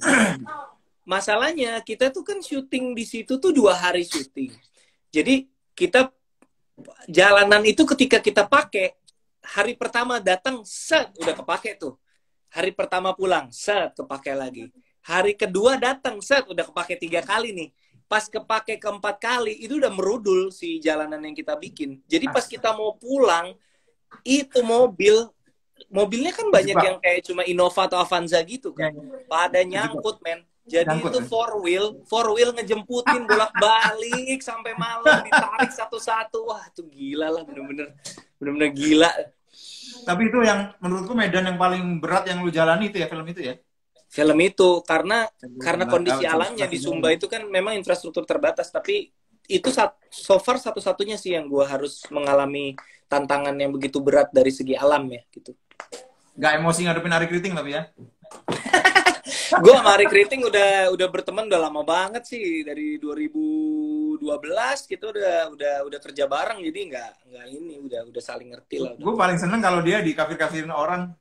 Masalahnya kita tuh kan syuting di situ tuh 2 hari syuting. Jadi kita jalanan itu ketika kita pakai, hari pertama datang set udah kepake tuh. Hari pertama pulang set kepake lagi. Hari kedua datang set udah kepake 3 kali nih. Pas kepake ke-4 kali itu udah merudul si jalanan yang kita bikin. Jadi pas kita mau pulang itu mobil mobilnya kan banyak Jebak. yang kayak cuma Innova atau Avanza gitu kan. Ya, ya. Pada Jebak. nyangkut, men. Jadi Nyangkut itu ya. four wheel ngejemputin bolak-balik sampai malam ditarik satu-satu. Wah, itu gila lah, bener-bener gila. Tapi itu yang menurutku medan yang paling berat yang lu jalani itu ya, film itu ya. Film itu karena kondisi alamnya di Simulasinya Sumba ya. itu kan memang infrastruktur terbatas, tapi itu so far satu-satunya sih yang gue harus mengalami tantangan yang begitu berat dari segi alam ya gitu. Nggak emosi ngadepin Ari Kriting tapi ya. Gue sama Ari Kriting udah berteman udah lama banget sih, dari 2012 gitu udah kerja bareng, jadi nggak ini udah saling ngerti lah. Gue paling seneng kalau dia di kafir-kafirin orang.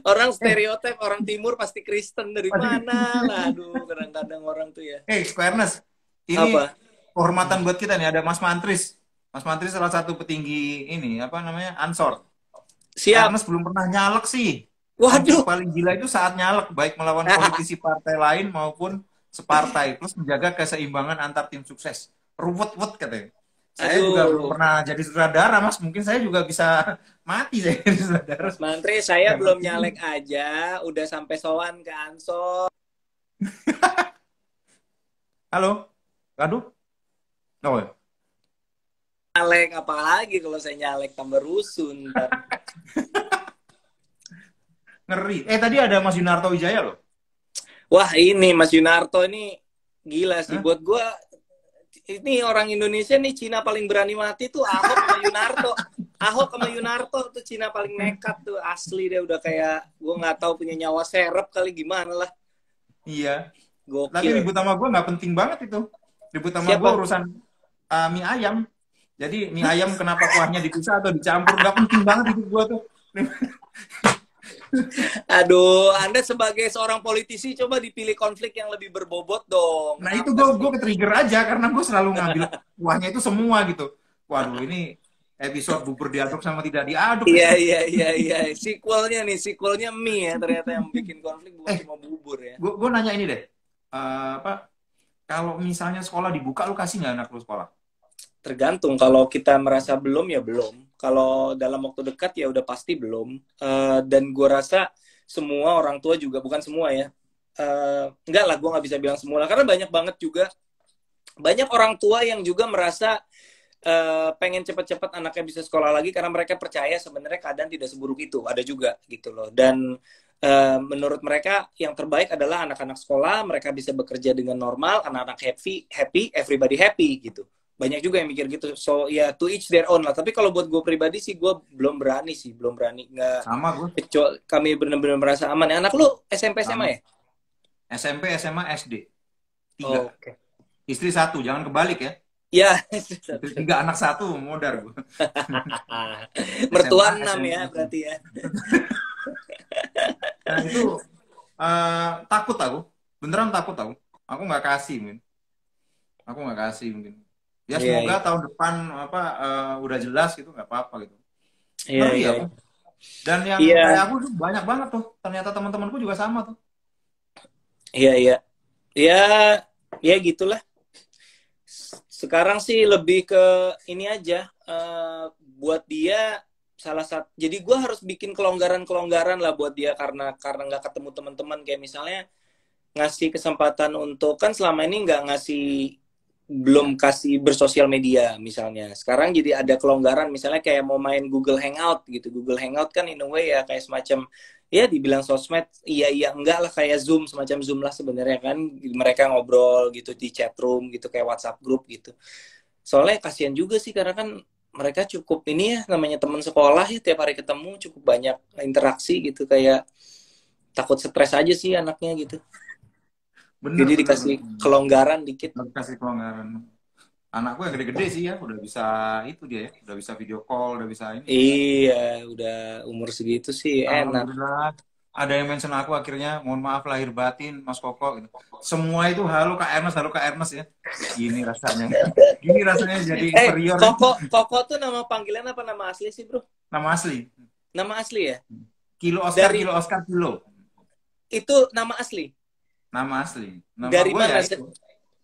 Orang stereotip orang timur pasti Kristen, dari mana lah, aduh kadang-kadang orang tuh ya. Squareness, ini Apa? kehormatan buat kita nih, ada Mas Mantris. Mas Mantris salah satu petinggi ini apa namanya, Ansor. Siap. Ernest belum pernah nyalek sih. Waduh. Yang paling gila itu saat nyalek, baik melawan politisi partai lain maupun separtai, plus menjaga keseimbangan antar tim sukses. Ruwet-wet katanya. Saya juga belum pernah jadi sutradara, Mas. Mungkin saya juga bisa mati saya jadi sutradara. Mas Mantri, saya belum nyalek aja, udah sampai sowan ke Ansor. Halo? Aduh? Oh, ya. Nyalek apalagi kalau saya nyalek tambah rusun. Ngeri. Tadi ada Mas Yunarto Wijaya loh. Wah, ini Mas Yunarto ini gila sih. Buat gue, ini orang Indonesia nih, Cina paling berani mati tuh Ahok sama Yunarto. Ahok sama Yunarto tuh Cina paling nekat tuh. Asli dia udah kayak, gue nggak tahu punya nyawa serep kali gimana lah. Iya. Gokil. Tapi ribut sama gue nggak penting banget itu. Ribut sama gue urusan mie ayam. Jadi mie ayam kenapa kuahnya dipisah atau dicampur, nggak penting banget itu gue tuh. Aduh, Anda sebagai seorang politisi coba dipilih konflik yang lebih berbobot dong. Nah itu gue ke-trigger aja karena gue selalu ngambil kuahnya itu semua gitu. Waduh, ini episode bubur diaduk sama tidak diaduk. Iya. Sequelnya mie ya ternyata yang bikin konflik bukan cuma bubur ya. Gue nanya ini deh, kalau misalnya sekolah dibuka, lu kasih nggak anak lu sekolah? Tergantung, kalau kita merasa belum ya belum. Kalau dalam waktu dekat ya udah pasti belum. Dan gue rasa semua orang tua juga, bukan semua ya. Enggak lah, gue nggak bisa bilang semua lah, karena banyak banget juga. Banyak orang tua yang juga merasa pengen cepet-cepet anaknya bisa sekolah lagi karena mereka percaya sebenarnya keadaan tidak seburuk itu. Ada juga gitu loh. Dan menurut mereka yang terbaik adalah anak-anak sekolah, mereka bisa bekerja dengan normal, anak-anak happy, everybody happy gitu. Banyak juga yang mikir gitu. So ya, to each their own lah. Tapi kalau buat gue pribadi sih, gue belum berani. Nggak. Sama gue. Kami benar-benar merasa aman. Anak lu SMP SMA ya? SMP, SMA, SD. 3. Oke. Istri 1, jangan kebalik ya. Ya. Istri 3, anak 1, modar gue. Mertua 6 ya berarti ya. Nah itu takut aku. Beneran takut aku. Aku nggak kasih mungkin. Ya semoga tahun depan udah jelas gitu, nggak apa-apa gitu. Ngeri aku. Dan yang kayak aku tuh banyak banget tuh. Ternyata teman-temanku juga sama tuh. Iya. Ya gitulah. Sekarang sih lebih ke ini aja. Buat dia salah satu. Jadi gue harus bikin kelonggaran lah buat dia karena nggak ketemu teman-teman, kayak misalnya ngasih kesempatan untuk, kan selama ini belum kasih bersosial media misalnya. Sekarang jadi ada kelonggaran, misalnya kayak mau main Google Hangout gitu. Google Hangout kan in a way ya kayak semacam, ya dibilang sosmed, iya enggak lah, kayak Zoom, semacam Zoom lah sebenarnya kan. Mereka ngobrol gitu di chat room gitu, kayak WhatsApp group gitu. Soalnya kasihan juga sih, karena kan mereka cukup ini ya, namanya teman sekolah ya, tiap hari ketemu, cukup banyak interaksi gitu, kayak takut stres aja sih anaknya gitu. Jadi dikasih kelonggaran dikit. Dikasih kelonggaran. Anakku yang gede-gede sih ya, udah bisa itu dia ya, udah bisa video call, udah bisa ini. Iya, udah umur segitu sih enak. Ada yang mention aku akhirnya, mohon maaf lahir batin Mas Koko gitu. Semua itu halo Kak Ernest ya. Gini rasanya jadi inferior. Koko tuh nama panggilan apa nama asli sih, Bro? Nama asli. Nama asli ya? Kilo Oscar. Itu nama asli. Nama asli. Nama dari mana? Ya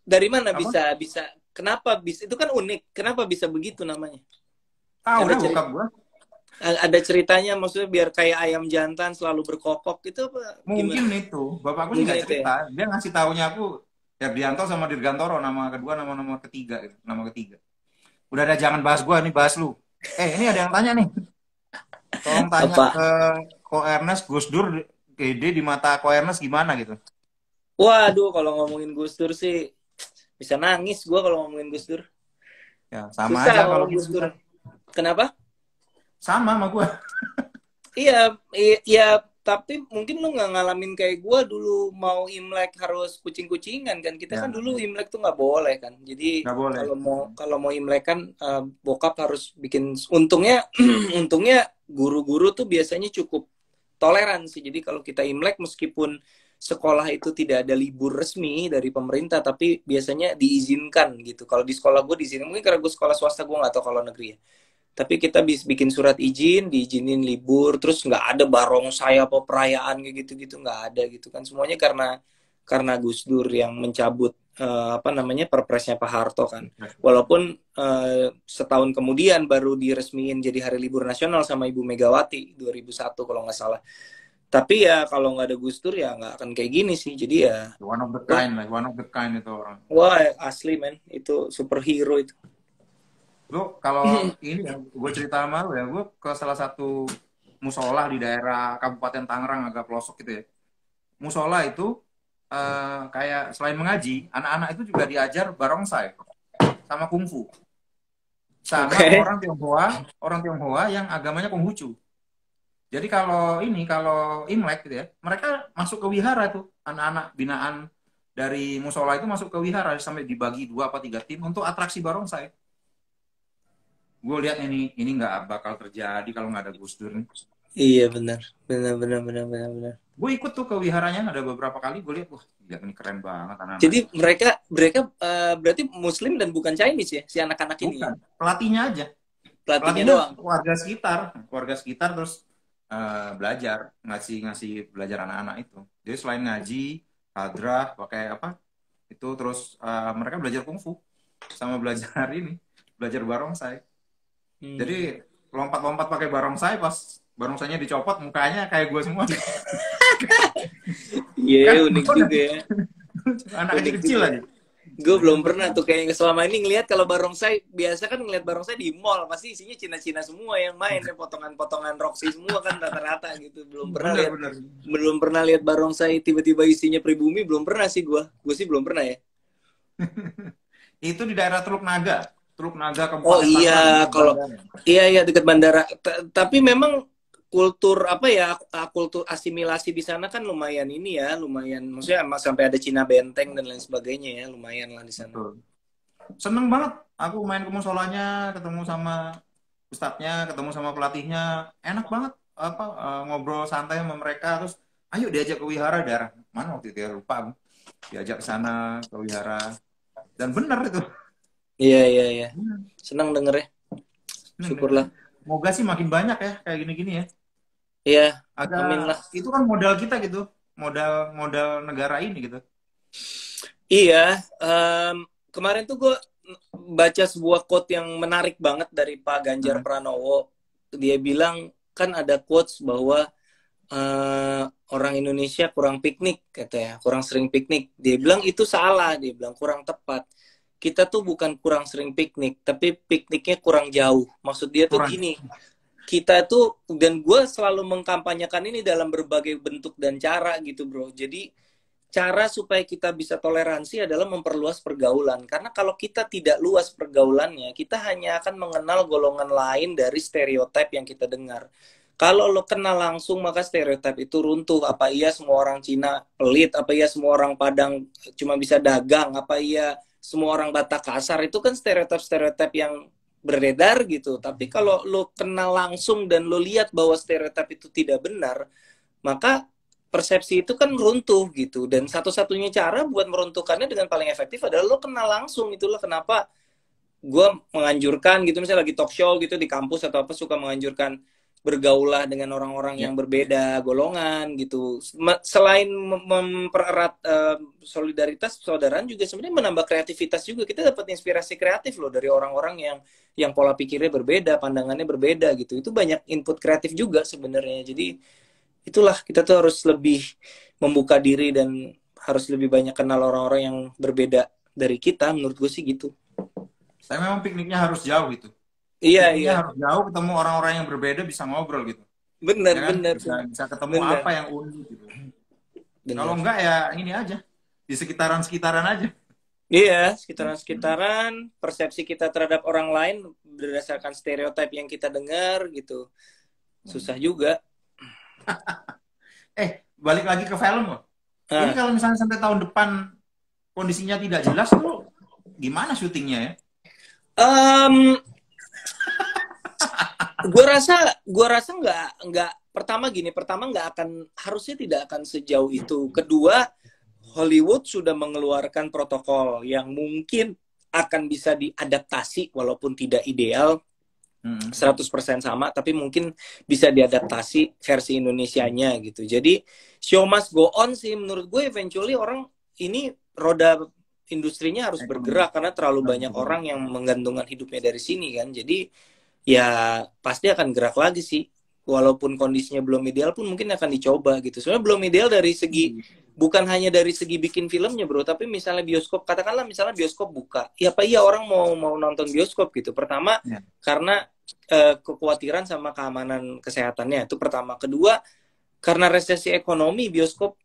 dari mana bisa? Kenapa bisa? Itu kan unik. Kenapa bisa begitu namanya? Tahu Ada dah bokap gue. ada ceritanya, maksudnya biar kayak ayam jantan selalu berkokok gitu apa gimana? Mungkin itu. Bapakku sih Mungkin nggak itu ya. cerita. Dia ngasih taunya aku Herdianto sama Dirgantoro, nama kedua, nama ketiga gitu. Nama ketiga. Udah ada, jangan bahas gua, nih bahas lu. Ini ada yang tanya nih. Tolong tanya Apa? ke Ko Ernest, Gus Dur ide di mata Ko Ernest gimana gitu. Waduh, kalau ngomongin Gus Dur sih bisa nangis gua kalau ngomongin Gus Dur. Ya, sama Susah aja kalau ngomong gitu Gus kita. Dur. Kenapa? Sama sama gua. Iya, iya, tapi mungkin lu nggak ngalamin kayak gua dulu mau Imlek harus kucing-kucingan kan. Kita kan Ya, dulu Imlek tuh nggak boleh kan. Jadi nggak boleh. kalau mau Imlek kan bokap harus bikin, untungnya untungnya guru-guru tuh biasanya cukup toleran sih. Jadi kalau kita Imlek meskipun sekolah itu tidak ada libur resmi dari pemerintah, tapi biasanya diizinkan gitu. Kalau di sekolah gue diizinkan, mungkin karena gue sekolah swasta, gue nggak tahu kalau negeri ya. Tapi kita bisa bikin surat izin, diizinin libur, terus nggak ada barongsai apa perayaan kayak gitu-gitu, nggak ada gitu kan. Semuanya karena Gus Dur yang mencabut apa namanya perpresnya Pak Harto kan. Walaupun setahun kemudian baru diresmiin jadi hari libur nasional sama Ibu Megawati 2001 kalau nggak salah. Tapi ya kalau nggak ada Gus Dur ya nggak akan kayak gini sih. Jadi ya One of the kind lah, one of the kind itu orang. wah asli men, itu superhero itu. Lu kalau ini ya, gue cerita sama lu ya, gue ke salah satu musola di daerah Kabupaten Tangerang agak pelosok gitu ya. Musola itu kayak selain mengaji, anak-anak itu juga diajar barongsai sama kungfu. Sama Oke. orang Tionghoa yang agamanya Konghucu. Jadi kalau Imlek gitu ya, mereka masuk ke wihara tuh, anak-anak binaan dari musola itu masuk ke wihara sampai dibagi 2 atau 3 tim untuk atraksi barongsai. Gue lihat ini nggak bakal terjadi kalau nggak ada Gus Dur nih. Iya benar, benar. Gue ikut tuh ke wiharanya ada beberapa kali, gue lihat, wah lihat ini keren banget anak-anak. Jadi mereka berarti Muslim dan bukan Chinese ya si anak-anak ini? Bukan, pelatihnya aja. Pelatihnya doang. Warga sekitar terus belajar ngasih belajar anak-anak itu. Jadi selain ngaji, hadrah, pakai apa itu terus mereka belajar kungfu sama belajar belajar barongsai. Jadi lompat-lompat pakai barongsai, pas barongsainya dicopot mukanya kayak gue semua. Iya, unik juga ya. Anak kecil aja. Gue belum pernah tuh kayak selama ini ngelihat kalau barongsai, biasa kan ngelihat barongsai di mall pasti isinya Cina-Cina semua yang main, potongan-potongan Roxy semua kan rata-rata gitu. Belum pernah lihat barongsai tiba-tiba isinya pribumi, belum pernah sih gue. Gue sih belum pernah ya. Itu di daerah Teluk Naga Kabupaten Oh iya, kalau iya dekat bandara. Tapi memang kultur apa ya, kultur asimilasi di sana kan lumayan ini ya, lumayan maksudnya sampai ada Cina Benteng dan lain sebagainya ya, lumayan lah di sana. Betul. Seneng banget aku main ke musolanya, ketemu sama ustadznya, ketemu sama pelatihnya, enak banget ngobrol santai sama mereka, terus ayo diajak ke wihara daerah mana waktu itu ya, lupa diajak ke sana ke wihara, dan bener itu. Iya. Senang denger ya. Syukurlah. Semoga sih makin banyak ya kayak gini-gini ya. Iya, amin lah. Itu kan modal kita gitu, modal negara ini gitu. Iya, kemarin tuh gue baca sebuah quote yang menarik banget dari Pak Ganjar Pranowo. Dia bilang kan ada quotes bahwa orang Indonesia kurang piknik katanya, kurang sering piknik. Dia bilang itu salah, dia bilang kurang tepat. Kita tuh bukan kurang sering piknik, tapi pikniknya kurang jauh. Maksud dia tuh gini, kita tuh, dan gue selalu mengkampanyekan ini dalam berbagai bentuk dan cara gitu bro. Jadi cara supaya kita bisa toleransi adalah memperluas pergaulan. Karena kalau kita tidak luas pergaulannya, kita hanya akan mengenal golongan lain dari stereotip yang kita dengar. Kalau lo kenal langsung, maka stereotip itu runtuh. Apa iya semua orang Cina pelit? Apa iya semua orang Padang cuma bisa dagang? Apa iya semua orang Batak kasar? Itu kan stereotip-stereotip yang beredar gitu. Tapi kalau lo kenal langsung dan lo lihat bahwa stereotip itu tidak benar, maka persepsi itu kan runtuh gitu. Dan satu-satunya cara buat meruntuhkannya dengan paling efektif adalah lo kenal langsung. Itulah kenapa gue menganjurkan gitu, misalnya lagi talk show gitu di kampus atau apa, suka menganjurkan bergaulah dengan orang-orang yang berbeda golongan gitu. Selain mempererat solidaritas persaudaraan juga sebenarnya menambah kreativitas juga. Kita dapat inspirasi kreatif loh dari orang-orang yang pola pikirnya berbeda, pandangannya berbeda gitu. Itu banyak input kreatif juga sebenarnya. Jadi itulah, kita tuh harus lebih membuka diri dan harus lebih banyak kenal orang-orang yang berbeda dari kita, menurut gue sih gitu. Tapi memang pikniknya harus jauh gitu. Iya, pikniknya harus jauh, ketemu orang-orang yang berbeda, bisa ngobrol gitu. Bener, ya kan? bener. Bisa ketemu apa yang unik gitu. Kalau enggak ya ini aja, di sekitaran-sekitaran aja. Iya, sekitaran-sekitaran, persepsi kita terhadap orang lain berdasarkan stereotip yang kita dengar gitu. Susah juga. Balik lagi ke film loh. Ini kalau misalnya sampai tahun depan kondisinya tidak jelas tuh gimana syutingnya ya? Gue rasa nggak. Pertama harusnya tidak akan sejauh itu. Kedua, Hollywood sudah mengeluarkan protokol yang mungkin akan bisa diadaptasi walaupun tidak ideal 100% sama, tapi mungkin bisa diadaptasi versi Indonesianya gitu. Jadi show must go on sih menurut gue. Eventually orang ini, roda industrinya harus bergerak karena terlalu banyak orang yang menggantungkan hidupnya dari sini kan. Jadi ya pasti akan gerak lagi sih, walaupun kondisinya belum ideal pun mungkin akan dicoba gitu. Sebenarnya belum ideal dari segi, bukan hanya dari segi bikin filmnya bro, tapi misalnya bioskop, katakanlah misalnya bioskop buka, ya apa iya orang mau nonton bioskop gitu? Pertama karena kekhawatiran sama keamanan kesehatannya, itu pertama. Kedua, karena resesi ekonomi, bioskop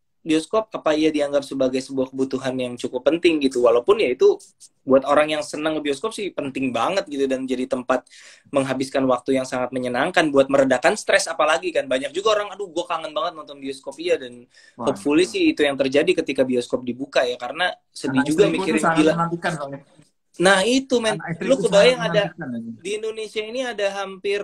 apa iya dianggap sebagai sebuah kebutuhan yang cukup penting gitu, walaupun ya itu buat orang yang senang ke bioskop sih penting banget gitu, dan jadi tempat menghabiskan waktu yang sangat menyenangkan buat meredakan stres. Apalagi kan banyak juga orang, aduh gue kangen banget nonton bioskop. Iya, dan hopefully sih itu yang terjadi ketika bioskop dibuka ya, karena sedih juga mikirin gila. Nah itu men, lu kebayang ada di Indonesia ini ada hampir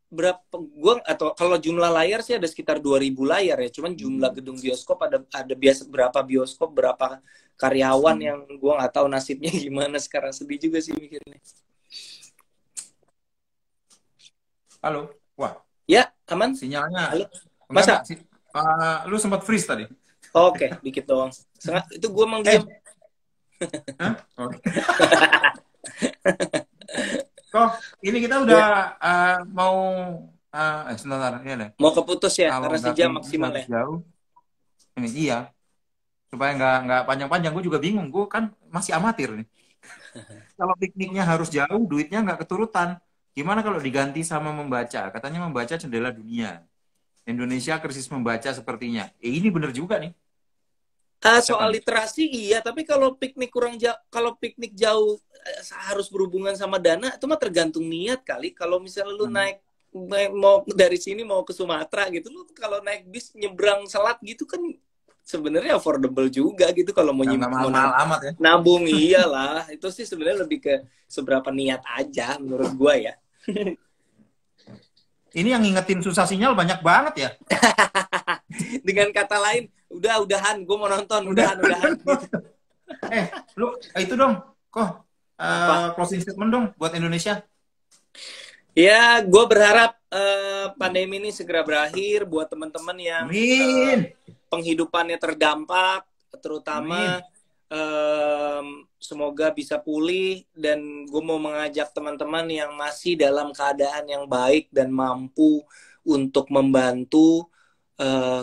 berapa, gua atau kalau jumlah layar sih ada sekitar 2.000 layar ya, cuman jumlah gedung bioskop ada biasa berapa bioskop, berapa karyawan yang gua nggak tahu nasibnya gimana sekarang. Sedih juga sih mikirnya. Halo, wah ya aman sinyalnya. Halo. Masa lu sempat freeze tadi? Oke, dikit doang. Itu gua emang diam. Kok ini kita udah mau sebentar ya deh. Mau keputus ya karena sejam maksimal ya. Jauh. Ini iya. Supaya nggak panjang-panjang, gue juga bingung. Gue kan masih amatir nih. Kalau pikniknya harus jauh, duitnya nggak keturutan. Gimana kalau diganti sama membaca? Katanya membaca jendela dunia. Indonesia krisis membaca sepertinya. Ini bener juga nih. Soal literasi iya, tapi kalau piknik piknik jauh harus berhubungan sama dana, itu mah tergantung niat kali. Kalau misalnya lu naik mau dari sini mau ke Sumatera gitu, lu kalau naik bis nyebrang selat gitu kan sebenarnya affordable juga gitu. Kalau mau amat ya. Nabung iyalah. Itu sih sebenarnya lebih ke seberapa niat aja menurut gua ya. Ini yang ngingetin susah sinyal banyak banget ya. Dengan kata lain, udahan, gue mau nonton, udahan. Lu itu dong, closing statement dong buat Indonesia. Ya, gue berharap pandemi ini segera berakhir buat teman-teman yang penghidupannya terdampak, terutama semoga bisa pulih. Dan gue mau mengajak teman-teman yang masih dalam keadaan yang baik dan mampu untuk membantu.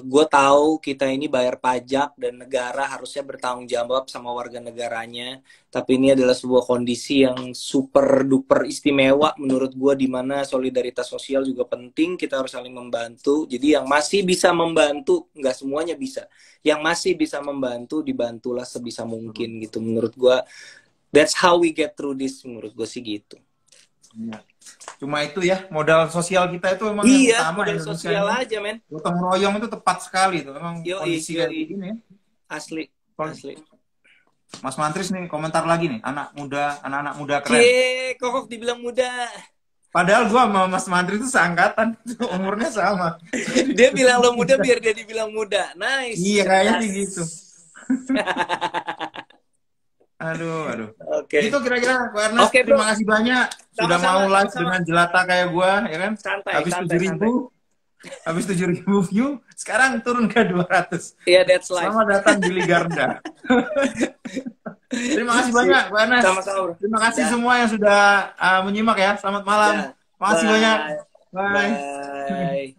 Gue tahu kita ini bayar pajak dan negara harusnya bertanggung jawab sama warga negaranya, tapi ini adalah sebuah kondisi yang super duper istimewa menurut gue, di mana solidaritas sosial juga penting. Kita harus saling membantu. Jadi yang masih bisa membantu, nggak semuanya bisa, yang masih bisa membantu dibantulah sebisa mungkin gitu. Menurut gue that's how we get through this, menurut gue sih gitu. Ya. Cuma itu ya, modal sosial kita itu emang yang utama. Modal sosial ini aja men. Gotong royong itu tepat sekali tuh, emang kondisi kayak gini ya. Asli. Mas Mantris nih komentar lagi nih, anak-anak muda keren. Kokok dibilang muda. Padahal gua sama Mas Mantris itu seangkatan, umurnya sama. Dia bilang lo muda biar dia dibilang muda. Nice. Iya kayaknya gitu. Aduh. Oke. Itu kira-kira, karena terima kasih banyak sudah mau live dengan jelata kayak gue, ya kan? Santai, habis santai, 7.000, habis 7.000 view, sekarang turun ke 200. Iya, that's life. Selamat datang Billy Garda. Terima kasih banyak, Pak Anas. Sama-sama. Terima kasih semua yang sudah menyimak ya. Selamat malam. Terima kasih banyak. Bye. Bye.